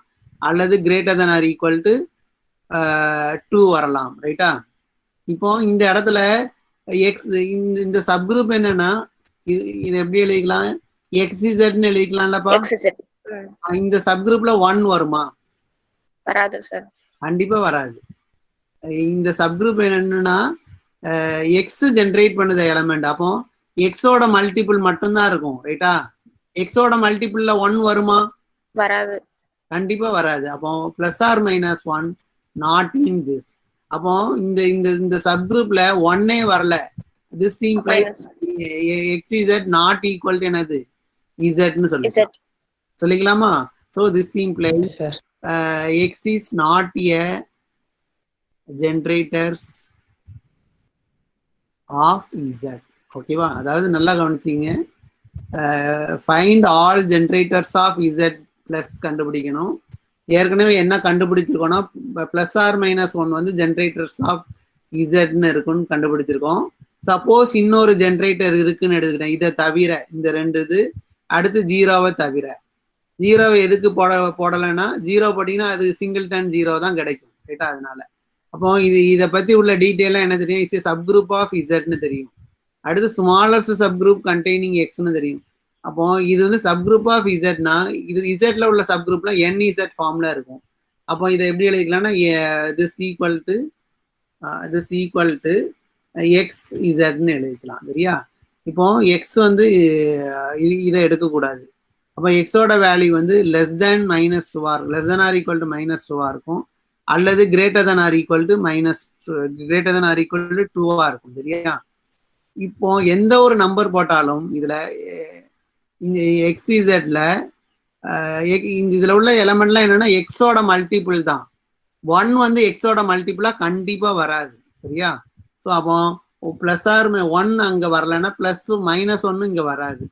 அல்லது greater than or equal to 2 வரலாம். ரைட்டா? இப்போ இந்த இடத்துல எக்ஸ் இந்த சப்குரூப் என்னன்னா இது எப்படி எழுதிக்கலாம்? XZ-ன்னு எழுதிக்கலாம்லப்பா? இந்த சப்குரூப்ல 1 வருமா? வராது சார். கண்டிப்பா வராது. இந்த சப்குரூப் என்னன்னா எக்ஸ் ஜென்ரேட் பண்ணுது எலமெண்ட். அப்போ எக்ஸோட மல்டிபிள் மட்டும்தான் இருக்கும், ரைட்டா? எக்ஸோட மல்டிபிள்ல 1 வருமா? வராது. கண்டிப்பா வராது. அப்போ plus R minus 1 not in this. அப்போ இந்த இந்த இந்த சப் குரூப்ல 1ஏ வரல. This implies x Z not equal to என்னது? இசட்னு சொல்லிக்கலாமா? So this implies x is not a generators of Z. ஓகேவா? அதாவது நல்லா கவனிச்சிங்க. Find all generators of Z plus கண்டுபிடிக்கணும். ஏற்கனவே என்ன கண்டுபிடிச்சிருக்கோம்னா பிளஸ் ஆர் மைனஸ் 1 வந்து ஜென்ரேட்டர்ஸ் ஆஃப் இசட்னு இருக்குன்னு கண்டுபிடிச்சிருக்கோம். சப்போஸ் இன்னொரு ஜென்ரேட்டர் இருக்குன்னு எடுத்துக்கிட்டேன், இதை தவிர இந்த 2 இது, அடுத்து 0வை தவிர. 0வை எதுக்கு போடலைன்னா 0 போட்டிங்கன்னா அது சிங்கிள்டன் 0 தான் கிடைக்கும், ரைட்டா? அதனால அப்போ இதை பத்தி உள்ள டீட்டெயிலாக என்ன தெரியும்? இஸ் சப் குரூப் ஆஃப் இசட்னு தெரியும். அடுத்து ஸ்மாலஸ்ட் சப் குரூப் கண்டெய்னிங் எக்ஸ்னு தெரியும். அப்போ இது வந்து சப் குரூப் ஆஃப் இசட்னா இது இசட்ல உள்ள சப் குரூப்ல என் இசட் ஃபார்ம்ல இருக்கும். அப்போ இதை எப்படி எழுதிக்கலாம்னா திஸ் ஈக்குவல் டு எக்ஸ் இசட்னு எழுதிக்கலாம், சரியா? இப்போ எக்ஸ் வந்து இதை எடுக்கக்கூடாது. அப்போ எக்ஸோட வேல்யூ வந்து less than -2 less than or equal to -2 இருக்கும், அல்லது greater than or equal to greater than or equal to 2 இருக்கும், சரியா? இப்போ எந்த ஒரு நம்பர் போட்டாலும் இதுல இந்த எக்ஸிசட்ல இதுல உள்ள எலமெண்ட்லாம் என்னன்னா எக்ஸோட மல்டிபிள் தான். 1 வந்து எக்ஸோட மல்டிபிளா கண்டிப்பா வராது, சரியா? ஸோ அப்போ பிளஸ் ஆர் 1 அங்க வரலன்னா பிளஸ் -1 இங்க வராது.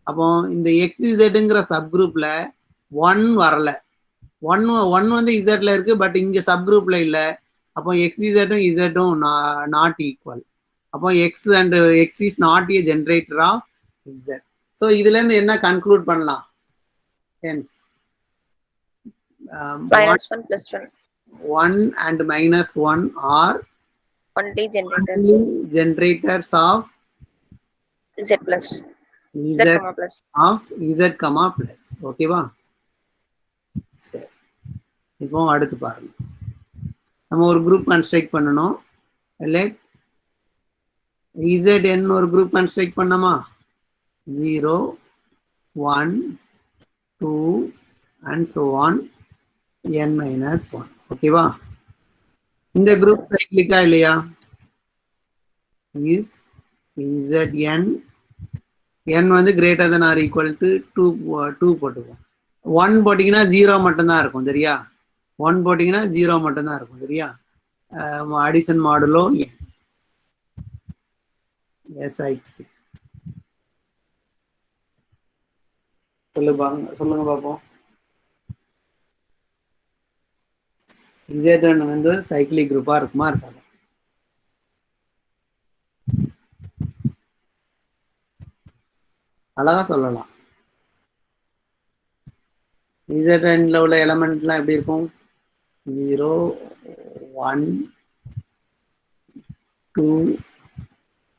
அப்போ இந்த எக்ஸிசட்ங்கிற சப் குரூப்ல 1 வரல. 1 வந்து இசட்ல இருக்கு, பட் இங்க சப் குரூப்ல இல்ல. அப்போ எக்ஸிசட்டும் இசட்டும் நாட் ஈக்குவல். அப்போ X and X is not a generator of Z. So இதுல இருந்து என்ன கன்க்ளூட் பண்ணலாம்? Hence -1 + 1 1 and -1 are only generators of z plus z comma plus of z comma plus. ஓகேவா? சரி, இப்போ அடுத்து பாருங்க. நம்ம ஒரு குரூப் கன்ஸ்ட்ரக்ட் பண்ணணும். லெட் zn ஒரு குரூப் கன்ஸ்ட்ரக்ட் பண்ணமா? 0 1 2 and so on n-1. ஓகேவா? இந்த குரூப் சைக்ளிக்கா இல்லையா? இஸ் zn n வந்து greater than or equal to 2 போட்டுக்குவோம். 1 போட்டிங்கன்னா 0 மட்டும்தான் இருக்கும், சரியா? 1 போட்டிங்கன்னா 0 மட்டும்தான் இருக்கும், சரியா? அடிஷன் மாடுலோ சொல்லுங்க பார்ப்போம். Z1 வந்து சைக்கிளிக் குரூப்பா இருக்குமா இருக்காது? அழகா சொல்லலாம். Z1ல உள்ள எலமெண்ட்லாம் எப்படி இருக்கும்? 0 1 2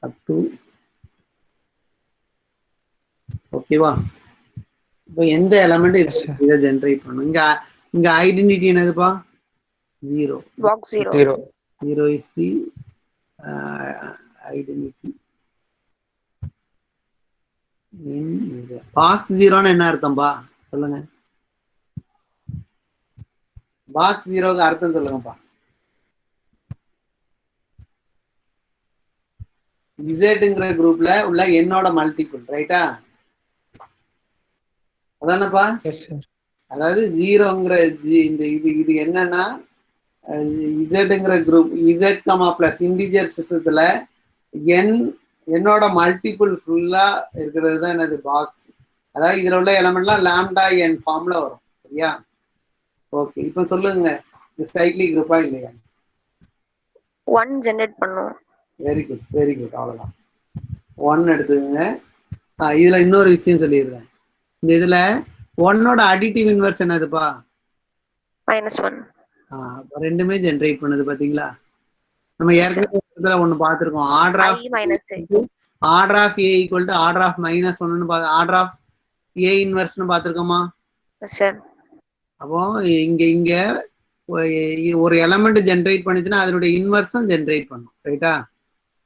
up to. ஓகேவா? இப்போ எந்த எலமெண்ட் இதை ஜெனரேட் பண்ணும்? இங்க ஐடென்டிட்டி என்னதுப்பா? 0. box 0 0 is the identity. Box 0ன்னு என்ன அர்த்தம்பா? சொல்லுங்க. பாக்ஸ் 0க்கு அர்த்தம் சொல்லுங்கப்பா. இசட்ங்கிற குரூப்ல உள்ள என்னோட மல்டிபிள், ரைட்டா? அதானப்பா? அதாவது 0ங்கிற இந்த இது என்னன்னா இசட்ங்கிற group Z comma plus integer சிஸ்டத்துல என்னோட மல்டிபிள் ஃபுல்லா இருக்கிறது தான் என்னது? பாக்ஸ். அதாவது இதுல உள்ள எலமெண்ட்லாம் லாம்டா என் ஃபார்ம்ல வரும், சரியா? ஓகே, இப்போ சொல்லுங்க, சைக்கிளிக் குரூப்பா இல்லையா? 1 ஜெனரேட் பண்ணும். Very good, very good. அவ்வளவுதான். 1 எடுத்துக்கோங்க. இதுல இன்னொரு விஷயம் சொல்லிடுறேன். இந்த இதுல 1ஓட அடிட்டிவ் இன்வெர்ஸ் என்னதுப்பா? -1. ரெண்டுமே ஜெனரேட் பண்ணுது, பாத்தீங்களா? நம்ம ஏற்கனவே ஒண்ணு பார்த்திருக்கோம். Order of a equal to order of -1 order of a இன்வெர்ஸ்னு பார்த்திருக்கோமா? அப்போ இங்க ஒரு எலமெண்ட் ஜெனரேட் பண்ணுச்சுன்னா அதனுடைய இன்வெர்ஸும் ஜெனரேட் பண்ணும், ரைட்டா?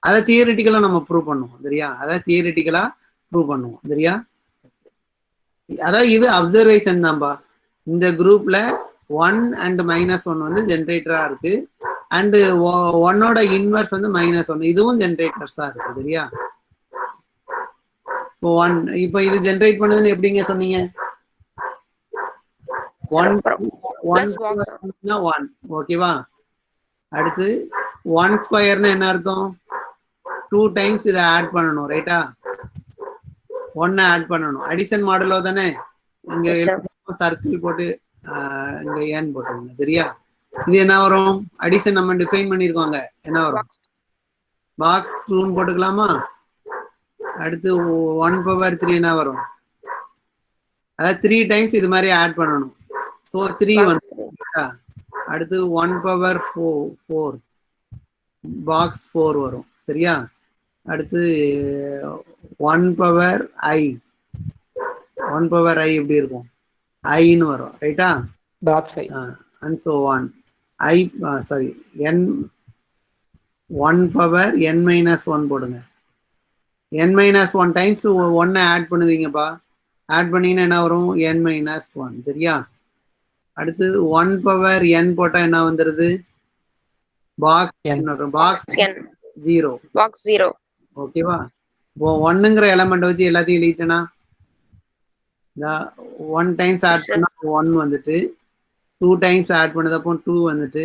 அதை தியரிட்டிக்கலா நம்ம ப்ரூவ் பண்ணுவோம் சரியா, அதை தியரிட்டிக்கலா ப்ரூவ் பண்ணுவோம் சரியா. அதாவது இது அப்சர்வேஷன் தான்பா. இந்த குரூப்ல 1 அண்ட் -1 வந்து ஜென்ரேட்டரா இருக்கு, அண்ட் 1ஓட இன்வர்ஸ் வந்து -1, இதுவும் ஜென்ரேட்டர்ஸா இருக்கு சரியா. இப்போ 1 இப்போ இது ஜென்ரேட் பண்ணுதுன்னு எப்படிங்க சொன்னீங்க? 1 ஓகேவா. அடுத்து 1 ஸ்கொயர்னு என்ன அர்த்தம்? 2 டைம்ஸ் இதை ஆட் பண்ணணும் ரைட்டா, 1 ஆட் பண்ணணும். அடிஷன் மாடலோ தானே, இங்க சர்க்கிள் போட்டு இங்க ஏன் போட்டுருங்க சரியா. இது என்ன வரும்? அடிஷன் நம்ம டிஃபைன் பண்ணிருக்கோங்க, என்ன வரும்? பாக்ஸ் 2 போட்டுக்கலாமா. அடுத்து 1/3 என்ன வரும்? அதாவது 3 டைம்ஸ் இது மாதிரி ஆட் பண்ணணும். ஸோ 3 வந்து அடுத்து 1/4 பாக்ஸ் 4 வரும் சரியா. அடுத்து 1/i எப்படி இருக்கும்? ஐன்னு வரும் ரைட்டா, box I. and so on. n 1/n-1 போடுங்க. n-1 times 1 add பண்ணுவீங்கப்பா. ஆட் பண்ணீங்கன்னா என்ன வரும்? n-1 சரியா. அடுத்து 1/n போட்டா என்ன வந்துருது? பாக்ஸ் பாக்ஸ் 0 ஓகேவா. இப்போ 1ங்கிற எலமெண்ட் வச்சு எல்லாத்தையும் எழுதிட்டேனா, 1 டைம்ஸ் ஆட் பண்ணா 1 வந்துட்டு, 2 டைம்ஸ் ஆட் பண்ணதப்போ 2 வந்துட்டு,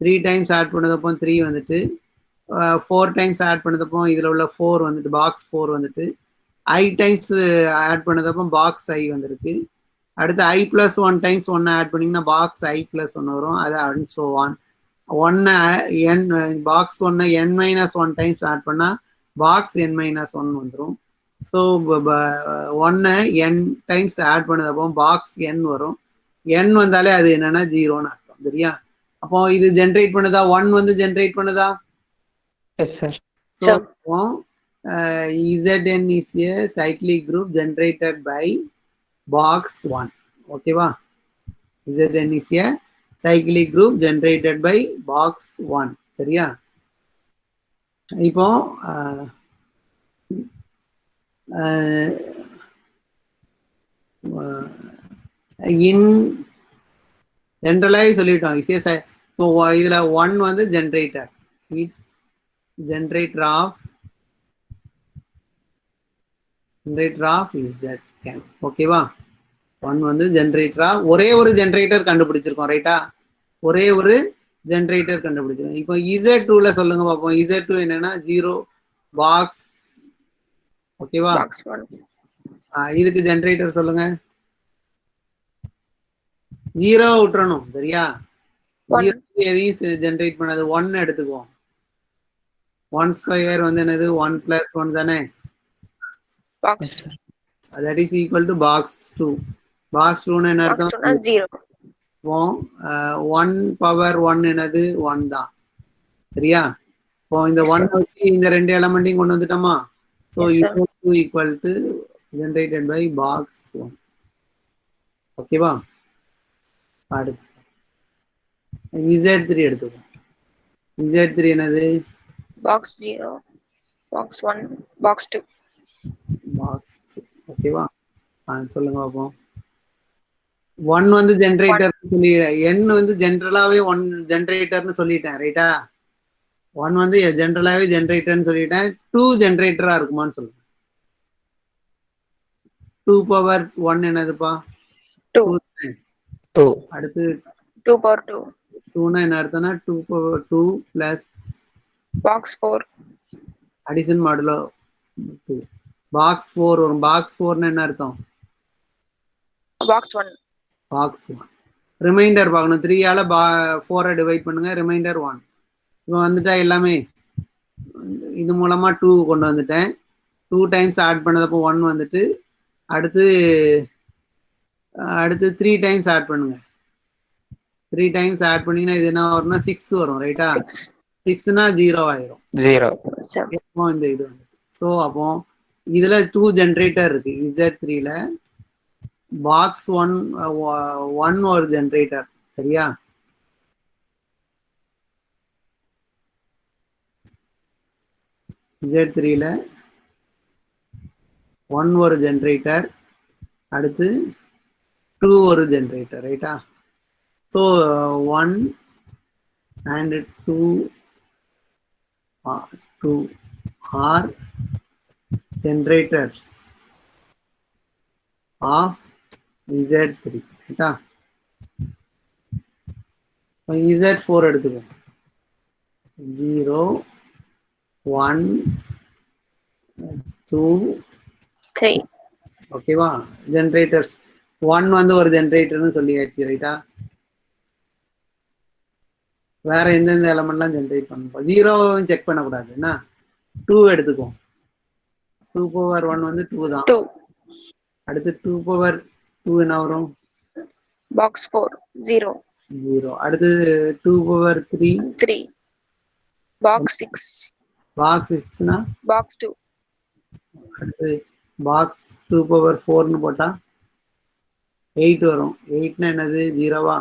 3 டைம்ஸ் ஆட் பண்ணதப்போ 3 வந்துட்டு, 4 டைம்ஸ் ஆட் பண்ணதப்போ இதுல உள்ள 4 வந்துட்டு, பாக்ஸ் 4 வந்துட்டு, i டைம்ஸ் ஆட் பண்ணதப்போ பாக்ஸ் i வந்துருக்கு. அடுத்து i+1 டைம்ஸ் 1 ஆட் பண்ணீங்கன்னா பாக்ஸ் i+1 வரும். அது and so on. 1 box 1 n-1 times add பண்ணா பாக்ஸ் n-1 வந்துடும். ஸோ 1 n டைம்ஸ் ஆட் பண்ணதப்போ பாக்ஸ் n வரும். n வந்தாலே அது என்னன்னா 0ன்னு அர்த்தம் சரியா. அப்போ இது ஜென்ரேட் பண்ணுதா? 1 வந்து ஜென்ரேட் பண்ணுதா? Yes sir. So Zn is a cyclic group generated by box 1 ஓகேவா. Zn is a cyclic group generated by box 1 சரியா. இப்போ இன் ஜென்ரலாகவே சொல்லிட்டோம். இப்போ இதுல 1 வந்து generator, is generator of Zn ஓகேவா. 1 வந்து ஜென்ரேட்டரா, ஒரே ஒரு ஜென்ரேட்டர் கண்டுபிடிச்சிருக்கோம் ரைட்டா, ஒரே ஒரு ஜென்ரேட்டர் கண்டுபிடிச்சிருக்கோம். இப்போ Z2ல சொல்லுங்க பார்ப்போம். Z2 என்னன்னா 0 பாக்ஸ் ஓகேவா. இதுக்கு ஜென்ரேட்டர் சொல்லுங்க. 0 விட்டுறணும் சரியா. எதையும் ஜென்ரேட் பண்ணாது, 1 எடுத்துக்குவோம். 1 ஸ்கொயர் வந்து என்னது? 1+1 தானே, that is equal to box 2. box 2 என்ன அர்த்தம்? 1/1 என்னது? 1 தான் சரியா. இப்போ இந்த 1 வச்சு இந்த 2 எலமெண்ட்டையும் கொண்டு வந்துட்டோமா. So U2 equal to generated by box 1 ஓகேவா. அடுத்து Z3 எடுத்துக்கோம். Z3 என்னது? பாக்ஸ் 0 பாக்ஸ் 1 பாக்ஸ் 2 ஓகேவா. சொல்லுங்க பாப்போம். 1 வந்து ஜென்ரேட்டர் சொல்லி, n வந்து ஜென்ரலாவே 1 ஜென்ரேட்டர்னு சொல்லிட்டேன் ரைட்டா. 1 வந்து ஜென்ரலாவே ஜென்ரேட்டர்னு சொல்லிட்டேன். 2 ஜென்ரேட்டரா இருக்குமான்னு சொல்லுங்க. 2/1 என்னதுப்பா? 2. அடுத்து 2/2 2னா என்ன அர்த்தம்னா 2/2 plus box 4 addition modulo 2 box 4 வரும். பாக்ஸ் 4னா என்ன அர்த்தம்? பாக்ஸ் 1 ரிமைண்டர் பார்க்கணும். 3ஆல 4 டிவைட் பண்ணுங்க, ரிமைண்டர் 1. இப்போ வந்துட்டா எல்லாமே இது மூலமா 2 கொண்டு வந்துட்டேன். 2 டைம்ஸ் ஆட் பண்ணதப்போ 1 வந்துட்டு, அடுத்து 3 டைம்ஸ் ஆட் பண்ணுங்க. 3 டைம்ஸ் ஆட் பண்ணீங்கன்னா இது என்ன வரும்னா 6 வரும் ரைட்டா. 6னா 0 ஆயிரும். இந்த இது வந்து ஸோ அப்போ இதுல 2 ஜென்ரேட்டர் இருக்கு. Z3ல பாக்ஸ் 1 ஒரு ஜென்ரேட்டர் சரியா. Z3ல 1 ஒரு ஜென்ரேட்டர், அடுத்து 2 ஒரு ஜென்ரேட்டர், ரைட்டா? So 1 and 2 are generators of Z3, ரைட்டா? Z4 எடுத்துக்கோ. 0 1 2 3 ஓகேவா? ஜென்ரேட்டர்ஸ் 1 வந்து ஒரு ஜென்ரேட்டர்னு சொல்லியாச்சு, ரைட்டா? வேற எந்தெந்த எலமெண்ட்லாம் ஜென்ரேட் பண்ணுவோம்? 0 செக் பண்ணக்கூடாது, என்ன? 2 எடுத்துக்குவோம். 2 பவர் 1 வந்து 2 தான். 2 அடுத்து 2 பவர் 2 என்ன வரும்? box 4 0 0. அடுத்து 2 பவர் 3 3 box 6 பாக்ஸ் 6னா box 2 அடுத்து பாக்ஸ் 2 பவர் 4னு போட்டா 8 வரும். 8னா என்னது? 0வா?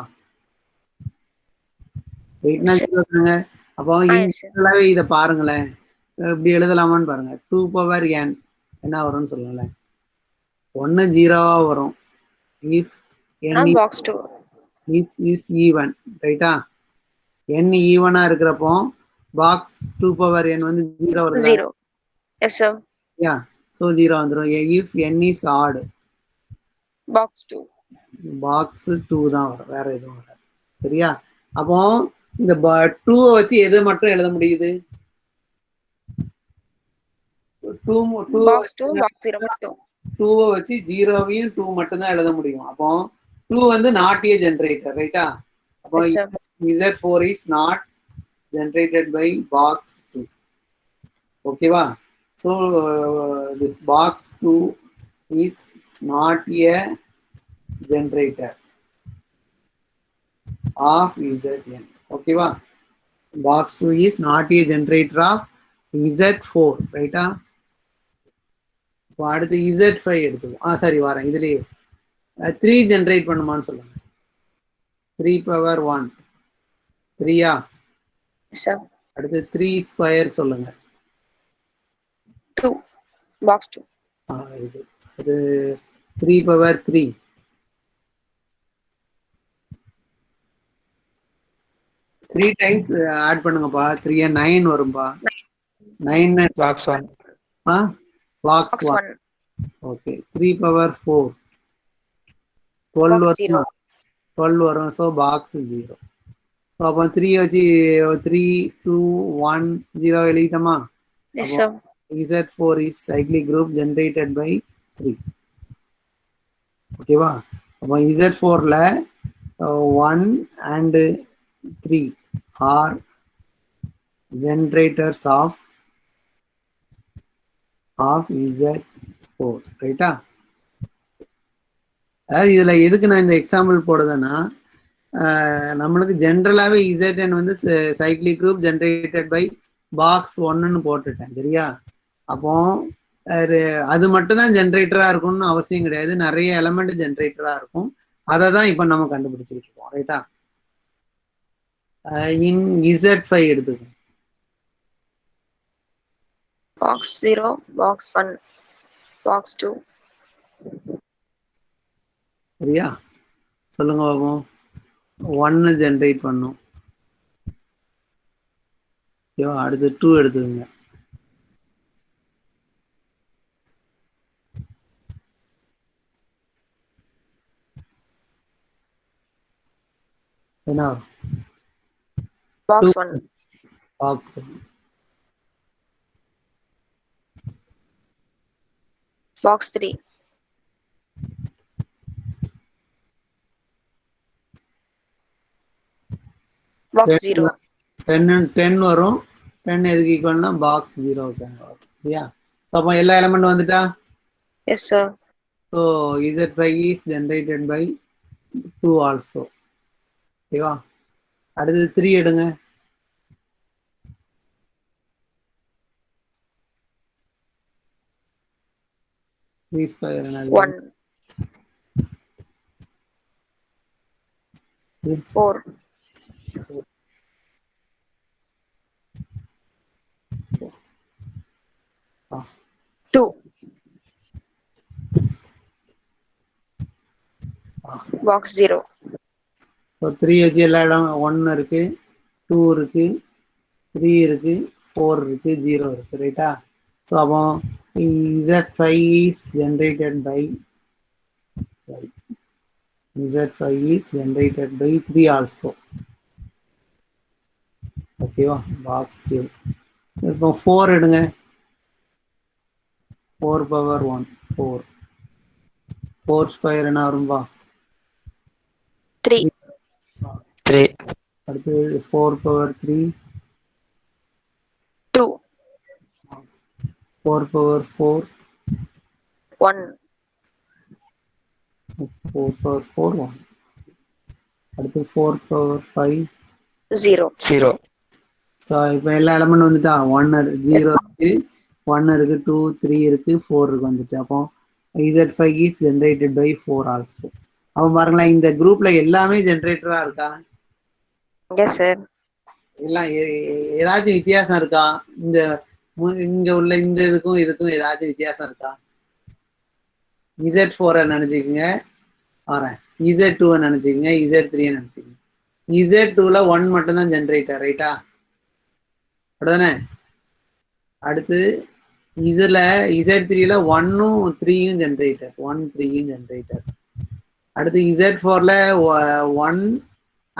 8னா 0 தாங்க. அப்போ இன்டர்னலாவே இதை பாருங்களேன், இப்படி எழுதலாமான்னு பாருங்க. 2 பவர் n என்ன வரும்னு சொல்லுங்களேன். 1 0வா வரும். If n box 2 is even, ரைட்டா? n ஈவனா இருக்கிறப்போ பாக்ஸ் 2 பவர் n வந்து 0 வருது. 0 yes sir யா, ஸோ 0 வந்துடும். If n is odd, box 2 box 2 தான் வரும், வேற எதுவும் வராது. சரியா? அப்போ இந்த 2 வச்சு எது மட்டும் எழுத முடியுது? 2 box 2 box 0 மட்டும். 2 வச்சு 0வையும் 2 மட்டும் தான் எழுத முடியும். அப்போ 2 வந்து நாட் ஏ ஜென்ரேட்டர், ரைட்டா? அப்போ Yes, sir. Z4 is not generated by box 2. ஓகேவா? So this box 2 is not a generator of Zn. ஓகேவா? box 2 is not a generator of Z4, ரைட்டா? இப்போ அடுத்து Z5 எடுத்துக்கோ. சரி, வரேன். இதுலயே 3 ஜென்ரேட் பண்ணுமான்னு சொல்லுங்க. 3 பவர் 1 3யா? Yes, sir. அடுத்து 3 ஸ்கொயர் சொல்லுங்க. 2 box 2 வெரி குட். அது 3 பவர் 3 3 டைம்ஸ் ஆட் பண்ணுங்கப்பா. 3 9 வரும்பா. 9 box 1 box box 1. 1 okay. 3 power 4 12 box 0 வரும். 12 வரும். So box 0. ஸோ அப்போ 3 வச்சு 3 2 1 0 எழுதிட்டோமா? yes sir Z4 is cyclic group generated by 3. ஓகேவா? அப்போ Z4ல 1 and 3 are generators of Z4, ரைட்டா? அதாவது இதுல எதுக்கு நான் இந்த எக்ஸாம்பிள் போடுறேன்னா, நம்மளுக்கு ஜென்ரலாவே Zn வந்து cyclic group generated by box 1ன்னு போட்டுட்டேன், சரியா? அப்போ அது மட்டும் தான் ஜென்ரேட்டரா இருக்கும்னு அவசியம் கிடையாது. நிறைய எலமெண்ட் ஜென்ரேட்டரா இருக்கும். அதை தான் இப்போ நம்ம கண்டுபிடிச்சிட்டு இருக்கோம், ரைட்டா? இன் Z5 எடுத்துக்கோங்க. box 0 box 1 box 2 சரியா? சொல்லுங்க பாப்போம். 1 ஜென்ரேட் பண்ணும். ஓகேவா? அடுத்து 2 எடுத்துக்கோங்க. என்ன box 1 பாக்ஸ் box 3 box 0 10 வரும். 10 எதுக்கு ஈக்குவல்னா பாக்ஸ் 0 வரும், சரியா? அப்போ எல்லா எலமெண்ட் வந்துட்டா? yes sir so Z5 is generated by 2 also. ஓகேவா? அடுத்து 3 எடுங்க. 3 ஸ்கொயர் என்னது? 1 4 4 2 பாக்ஸ் 0 ஸோ 3 வச்சு எல்லா இடம் 1 இருக்கு, 2 இருக்கு, 3 இருக்கு, 4 இருக்கு, 0 இருக்கு, ரைட்டா? ஸோ அப்போ Z5 is generated by Z5 is generated by 3 also. ஓகேவா? பாக்ஸ் 3. இப்போ 4 எடுங்க. 4 பவர் 1 4. 4 ஸ்கொயர் என்ன வரும்பா? 3 3. அடுத்து 4 பவர் 3 2 4 பவர் 4 1 4 பவர் 4 1. அடுத்து 4 பவர் 5 0 0. ஸோ இப்போ எல்லா எலமெண்ட் வந்துட்டா 1 0 இருக்கு, 1 இருக்கு, 2 3 இருக்கு, 4 இருக்கு வந்துட்டு. அப்போ Z5 is generated by 4 also. அப்போ பாருங்களேன், இந்த குரூப்ல எல்லாமே ஜென்ரேட்டரா இருக்கா? Yes sir. எல்லாம் ஏதாச்சும் வித்தியாசம் இருக்கா? இந்த இங்க உள்ள இந்த இதுக்கும் ஏதாச்சும் வித்தியாசம் இருக்கா? Z4 நினைச்சுக்கோங்க, வரேன். Z2 நினைச்சுக்கோங்க, Z3 நினைச்சுக்கோங்க. Z2ல 1 மட்டும் தான் ஜென்ரேட்டர், ரைட்டா? அப்படிதானே? அடுத்து இதுல Z3ல 1ம் 3யும் ஜென்ரேட்டர், 1 3யும் ஜென்ரேட்டர். அடுத்து Z4ல 1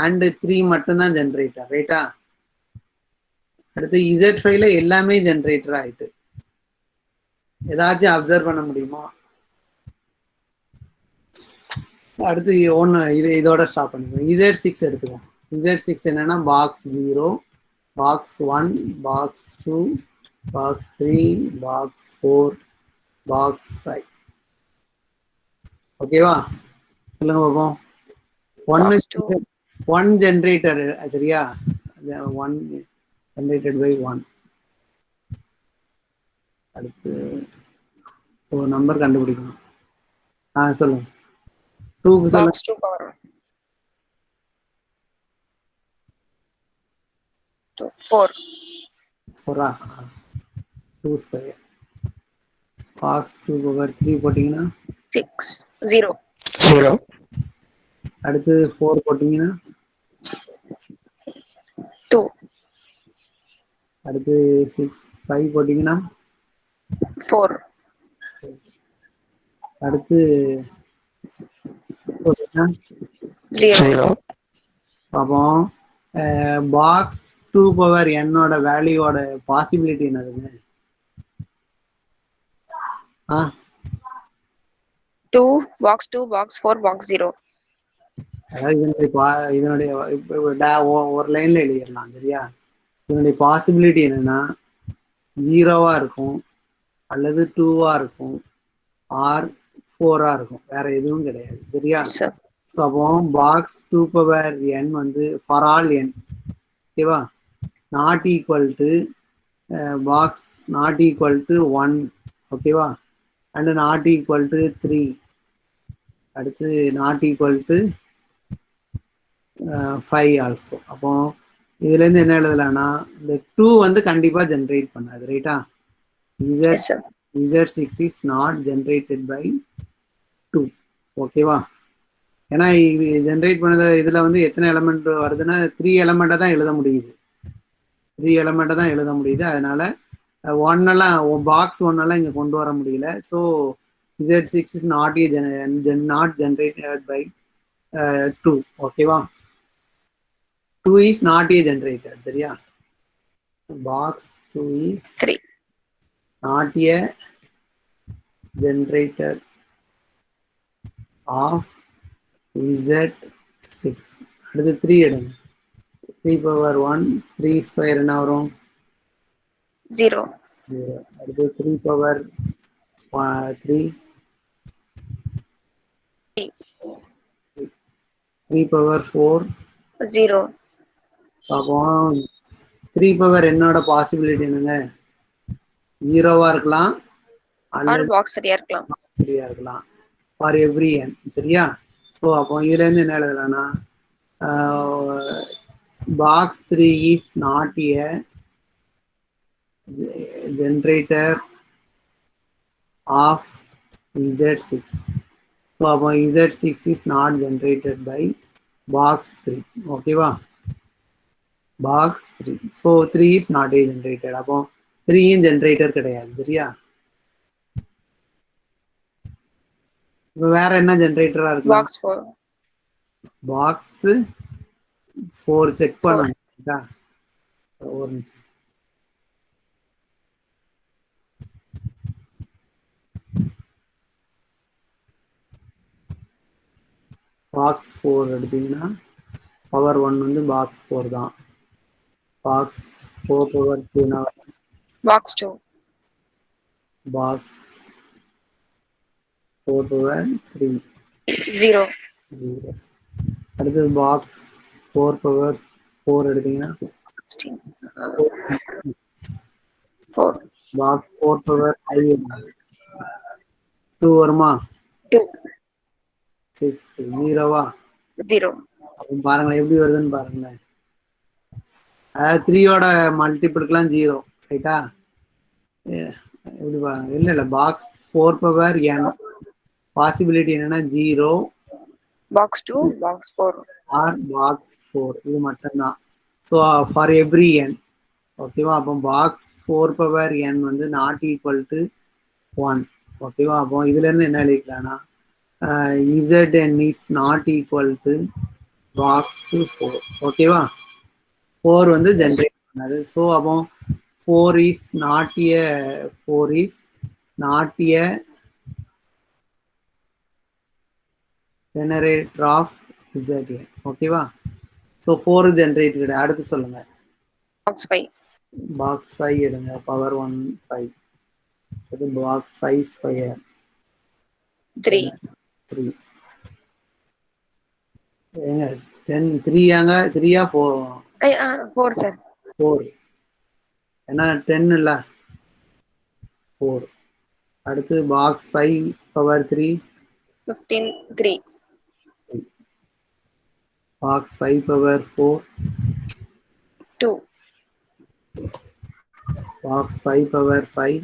and 3 மட்டும்தான் ஜென்ரேட்டர், ரைட்டா? அடுத்து Z5ல எல்லாமே ஜென்ரேட்டர் ஆயிட்டு. ஏதாச்சும் அப்சர்வ் பண்ண முடியுமா? அடுத்து இதோட ஸ்டாப் பண்ணிக்கோங்க. Z6 எடுத்துக்கோம். Z6 என்னன்னா box 0, box 1, box 2, box 3, box 4, box 5. ஓகேவா? சொல்லுங்க பாப்போம். ஒன் ஜென்ரேட்டர், சரியா? 1 generated by 1. அடுத்து ஒரு நம்பர் கண்டுபிடிக்கணும். சொல்லுங்க. 2க்கு சொல்லுங்க. Box 2 power 4 4 2 square. Box 2 power 3 போட்டீங்கன்னா 6 0 0. அடுத்து 4 போட்டீங்கன்னா 2 அடுத்து 6 5 போட்டீங்கன்னா 4 அடுத்து போட்டீங்கன்னா 0. அப்போ பாக்ஸ் 2 பவர் என்னோட வேல்யூவோட பாசிபிலிட்டி என்னதுங்க? 2 பாக்ஸ் 2 பாக்ஸ் 4 பாக்ஸ் 0. அதாவது இதனுடைய ஒரு லைன்ல எழுதிடலாம், சரியா? இதனுடைய பாசிபிலிட்டி என்னன்னா 0வா இருக்கும், அல்லது 2வா இருக்கும், ஆர் 4ஆ இருக்கும். வேற எதுவும் கிடையாது, சரியா? அப்போ பாக்ஸ் 2 பவர் n வந்து ஃபார் ஆல் n, ஓகேவா? Not equal to box not equal to 1, ஓகேவா? And not equal to 3. அடுத்து நாட் ஈக்குவல் டு 5 ஆல்சோ. அப்போ இதுல இருந்து என்ன எழுதலாம்னா, இந்த 2 வந்து கண்டிப்பா ஜென்ரேட் பண்ணாது, ரைட்டா? Z6 is not generated by 2, ஓகேவா? ஏன்னா இது ஜென்ரேட் பண்ணது இதுல வந்து எத்தனை எலமெண்ட் வருதுன்னா 3 எலமெண்ட்டை தான் எழுத முடியுது, 3 எலமெண்ட்டை தான் எழுத முடியுது. அதனால பாக்ஸ் 1 எல்லாம் இங்க கொண்டு வர முடியல. So Z6 is not generated by 2, ஓகேவா? 2 is not a generator, சரியா? Box 2 is 3 not a generator of Z6. அடுத்து 3 எடுங்க. 3 பவர் 1 3 ஸ்கொயர் என்ன வரும்? 0. அடுத்து 3 பவர் 3 3 பவர் 4 0. அப்போ 3 பவர் என்னோட பாசிபிலிட்டி என்னங்க? 0வா இருக்கலாம், அல்லது பாக்ஸ் சரியா இருக்கலாம், சரியா இருக்கலாம், ஃபார் எவ்ரி n, சரியா? ஸோ அப்போ இதுல இருந்து என்ன எழுதலாம்னா, box 3 is not a generator of Z6. So அப்போ Z6 is not generated by box 3. ஓகேவா? box 3. So 3 is not a generated. அப்போ 3 இன் ஜென்ரேட்டர் கிடையாது. சரியா? இப்போ வேற என்ன ஜென்ரேட்டரா இருக்கு? பாக்ஸ் 4. பாக்ஸ் 4 செக் பண்ணா ஒரு நிமிஷம். பாக்ஸ் 4 எடுத்தீங்கன்னா பவர் 1 வந்து பாக்ஸ் 4 தான். Box 4 power 2 box 2. Box 4 power 3 0. அடுத்து பாக்ஸ் 4 பவர் 4 எடுத்தீங்கன்னா 4. பாக்ஸ் 4 பவர் 5 2 வருமா? 2. 6 0வா? 0. அப்போ பாருங்களேன் எப்படி வருதுன்னு பாருங்களேன். அதாவது 3யோட மல்டிபிளுக்குலாம் 0 ரைட்டா? எப்படி பாருங்க. இல்லை பாக்ஸ் 4 பவர் n பாசிபிலிட்டி என்னன்னா 0 பாக்ஸ் 2, பாக்ஸ் 4. ஆர் பாக்ஸ் 4 இது மட்டும்தான். So for every n. ஓகேவா? அப்போ பாக்ஸ் 4 பவர் n வந்து நாட் ஈக்குவல் டு 1. ஓகேவா? அப்போ இதுல இருந்து என்ன எழுதிக்கலாம்னா Zn is not equal to box 4. ஓகேவா? 4 வந்து ஜென்ரேட் பண்ணாது. ஸோ அப்போ 4 is not a generator of Zn. ஓகேவா? ஸோ 4 ஜென்ரேட் கிடையாது. அடுத்து சொல்லுங்க. பாக்ஸ் 5. பாக்ஸ் 5 எடுங்க. பவர் 1 5. அது பாக்ஸ் 5 ஸ்கொயர் 3. 3. ஏங்க 10 3 ஆங்க 3யா 4? 4 சார். 4 ஏன்னா 10 இல்ல 4. அடுத்து box 5 power 3 15. 3. Box 5 power 4 2. Box 5 power 5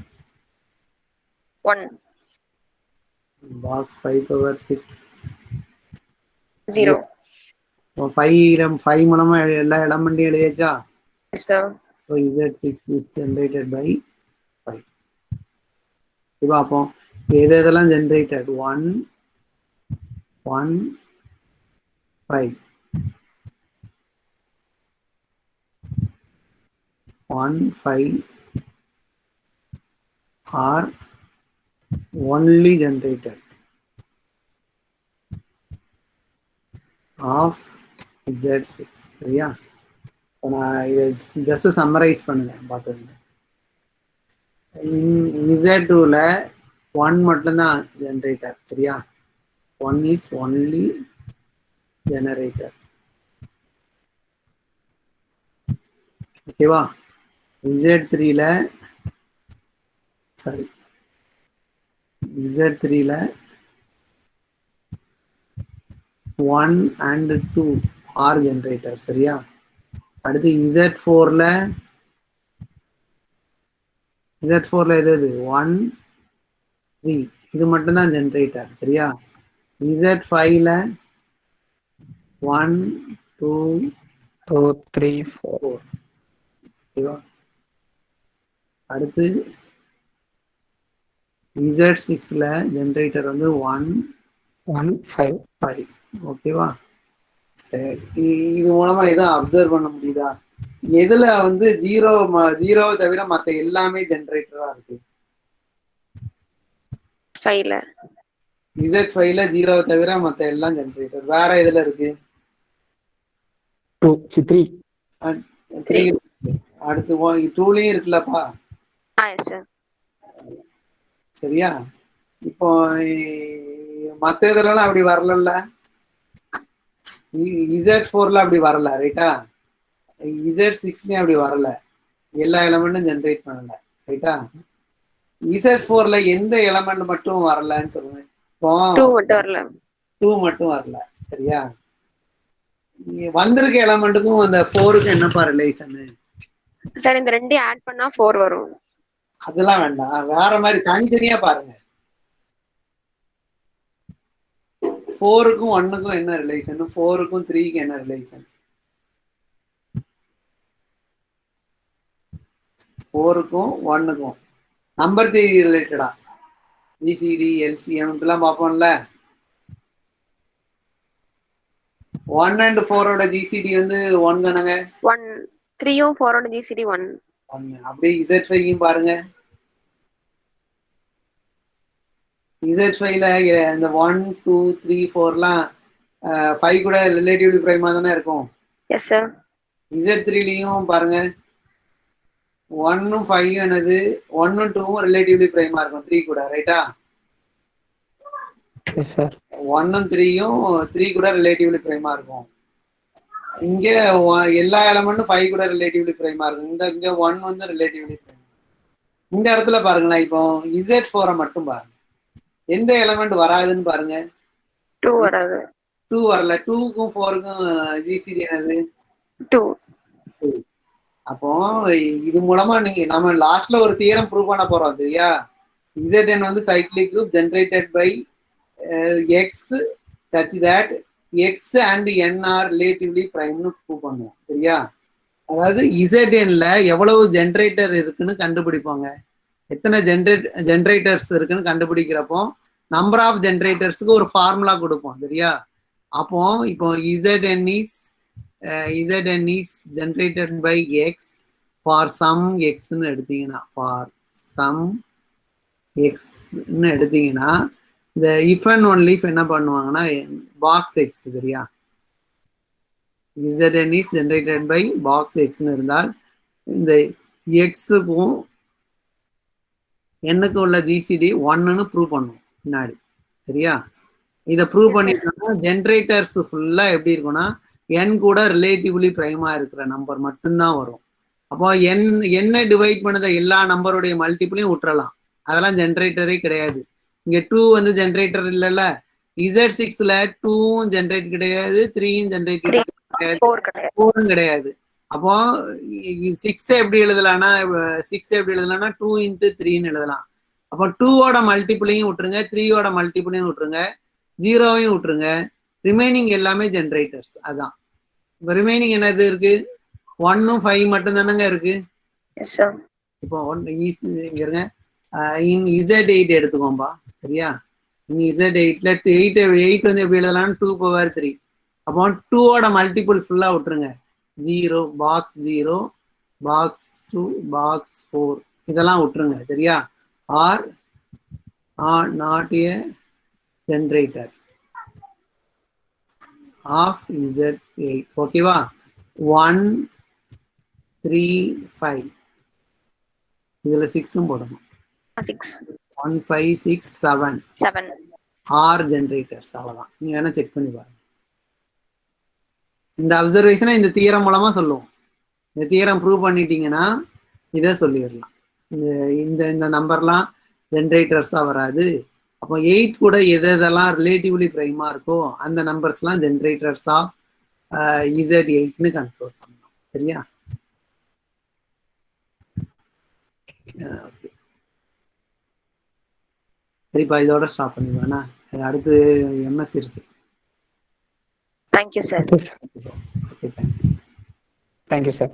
1. Box 5 power 6 0. 5 மூலமா எல்லா எலமெண்ட்டையும் எழுதியாச்சா? Yes sir. So Z6 is generated by 5. இப்போ அப்போ எதெல்லாம் generated 1 1 5 1 5 are only generated of Z6. சரியா? நான் இதை ஜஸ்ட் சம்மரைஸ் பண்ணுங்க பார்த்துங்க. Z2ல 1 மட்டும்தான் ஜென்ரேட்டர். சரியா? 1 இஸ் ஒன்லி ஜெனரேட்டர். ஓகேவா? Z3ல சாரி Z3ல 1 and 2 ஆர் ஜென்ரேட்டர். சரியா? அடுத்து Z4ல எது 1 3 இது மட்டும்தான் ஜென்ரேட்டர். சரியா? Z5ல 1 2 2 3 4. ஓகேவா? அடுத்து Z6ல ஜென்ரேட்டர் வந்து 1 1 5. 5. ஓகேவா? சரி, இது மூலமா எதுவும் அப்சர்வ் பண்ண முடியுதா? எதுல வந்து 0 தவிர மத்த எல்லாமே ஜெனரேட்டரா இருக்கு? 5ல. Z5ல 0 தவிர மத்த எல்லாம் ஜெனரேட்டர். வேற எதுல இருக்கு? 2 3. 3. அடுத்து 2லயும் இருக்குல்லப்பா. yes sir. சரியா? இப்போ மத்த இதெல்லாம் அப்படி வரல. Z4ல அப்படி வரல. ரைட்டா? Z6லயும் அப்படி வரல. எல்லா எலமெண்ட்டும் ஜெனரேட் பண்ணல. ரைட்டா? Z4ல எந்த எலமெண்ட் மட்டும் வரலன்னு சொல்லுங்க. 2 மட்டும் வரல. 2 மட்டும் வரல. சரியா? வந்திருக்க எலமெண்ட்டுக்கும் அந்த 4க்கும் என்னப்பா ரிலேஷன்? சார் இந்த ரெண்டையும் ஆட் பண்ணா 4 வரும். அதெல்லாம் வேண்டாம். வேற மாதிரி தனித்தனியா பாருங்க. 4க்கும் 1க்கும் என்ன ரிலேஷன், 4க்கும் 3க்கும் என்ன ரிலேஷன்? 4க்கும் 1க்கும் நம்பர் தியரி ரிலேட்டடா ஜிசிடி எல்சிஎம் இதெல்லாம் பார்ப்போம்ல. 1 and 4ஓட ஜிசிடி வந்து 1 தானங்க. 1 3யும் 4ஓட ஜிசிடி 1. அப்படியே Z5யும் பாருங்க. Z5ல இந்த 1 2 3 4லாம் 5 கூட ரிலேட்டிவ்லி பிரைமா தானே இருக்கும். Yes sir. Z3லயும் பாருங்க 1ம் 5ம் என்னது 1ம் 2ம் ரிலேட்டிவ்லி பிரைமா இருக்கும் 3 கூட, ரைட்டா? Yes sir. 1ம் 3யும் 3 கூட ரிலேட்டிவ்லி பிரைமா இருக்கும். இங்க எல்லா எலமெண்ட்டும் 5 கூட ரிலேட்டிவ்லி பிரைமா இருக்கும். இங்க 1 வந்து ரிலேட்டிவ்லி பிரைமா. இந்த இடத்துல பாருங்களேன், இப்போ Z4 மட்டும் பாருங்க, எந்த எலமெண்ட் வராதுன்னு பாருங்க. 2 வராது. 2 வரல. 2க்கும் 4க்கும் ஜிசிடி என்னது? 2. அப்போ இது மூலமா நம்ம லாஸ்ட்ல ஒரு தியரம் ப்ரூவ் பண்ண போறோம், சரியா? Zn வந்து cyclic group generated by x such that x and n or relatively பிரைம்னு ப்ரூவ் பண்ணுவோம், சரியா? அதாவது Znல எவ்வளவு ஜென்ரேட்டர் இருக்குன்னு கண்டுபிடிப்பாங்க. எத்தனை ஜென்ரேட்டர்ஸ் இருக்குன்னு கண்டுபிடிக்கிறப்போ நம்பர் ஆஃப் ஜென்ரேட்டர்ஸுக்கு ஒரு ஃபார்முலா கொடுப்போம், சரியா? அப்போ இப்போ Zn is generated by x for some xன்னு எடுத்தீங்கன்னா, for some xன்னு எடுத்தீங்கன்னா இந்த if and only if என்ன பண்ணுவாங்கன்னா பாக்ஸ் x, சரியா? Zn is generated by box xன்னு இருந்தால் இந்த xக்கும் என்னக்கு உள்ள ஜிசிடி 1ன்னு ப்ரூவ் பண்ணுவோம் பின்னாடி, சரியா? இதை ப்ரூவ் பண்ணிட்டோம்னா ஜென்ரேட்டர்ஸ் ஃபுல்லா எப்படி இருக்கும்னா n கூட ரிலேட்டிவ்லி பிரைமா இருக்கிற நம்பர் மட்டும்தான் வரும். அப்போ என்ன டிவைட் பண்ணத எல்லா நம்பருடைய மல்டிபிளையும் விட்டுறலாம், அதெல்லாம் ஜென்ரேட்டரே கிடையாது. இங்க 2 வந்து ஜென்ரேட்டர் இல்லைல்ல. Z6ல 2ம் ஜென்ரேட் கிடையாது, 3யும் ஜென்ரேட் கிடையாது, 4ம் கிடையாது. அப்போ 6 எப்படி எழுதலாம்னா 2 into 3ன்னு எழுதலாம். அப்போ 2ஓட மல்டிபிளையும் விட்டுருங்க, 3ஓட மல்டிபிளையும் விட்டுருங்க, 0வையும் விட்டுருங்க, ரிமைனிங் எல்லாமே ஜென்ரேட்டர்ஸ். அதான் இப்போ ரிமைனிங் என்னது இருக்கு? 1ம் 5 மட்டும் தானங்க இருக்கு. இப்போ இங்க இருங்க, Z8 எடுத்துக்கோம்பா, சரியா? Z8ல 8 வந்து எப்படி எழுதலாம்? 2^3. அப்போ 2ஓட மல்டிபிள் ஃபுல்லா விட்டுருங்க, 0 பாக்ஸ் 0 பாக்ஸ் 2 பாக்ஸ் 4 இதெல்லாம் விட்டுருங்க, சரியா? Or not a generator of Z8, ஓகேவா? 1 3 5 இதுல 6ம் போடணும். 1 5 6 7 ஆர் ஜென்ரேட்டர்ஸ். அவ்வளவுதான். நீங்க வேணா செக் பண்ணி பாருங்க. இந்த அப்சர்வேஷனை இந்த தியரம் மூலமா சொல்லுவோம். இந்த தியரம் ப்ரூவ் பண்ணிட்டீங்கன்னா இதை சொல்லிடலாம். இந்த இந்த நம்பர்லாம் ஜென்ரேட்டர்ஸா வராது. அப்போ 8 கூட எதெல்லாம் ரிலேட்டிவ்லி பிரைமா இருக்கோ அந்த நம்பர்ஸ்லாம் ஜென்ரேட்டர்ஸ் ஆஃப் Z8ன்னு கன்க்ளூட் பண்ணலாம், சரியா? சரிப்பா, இதோட ஸ்டாப் பண்ணிடுவேண்ணா. அடுத்து எம்எஸ் இருக்கு. Thank you sir. Thank you sir.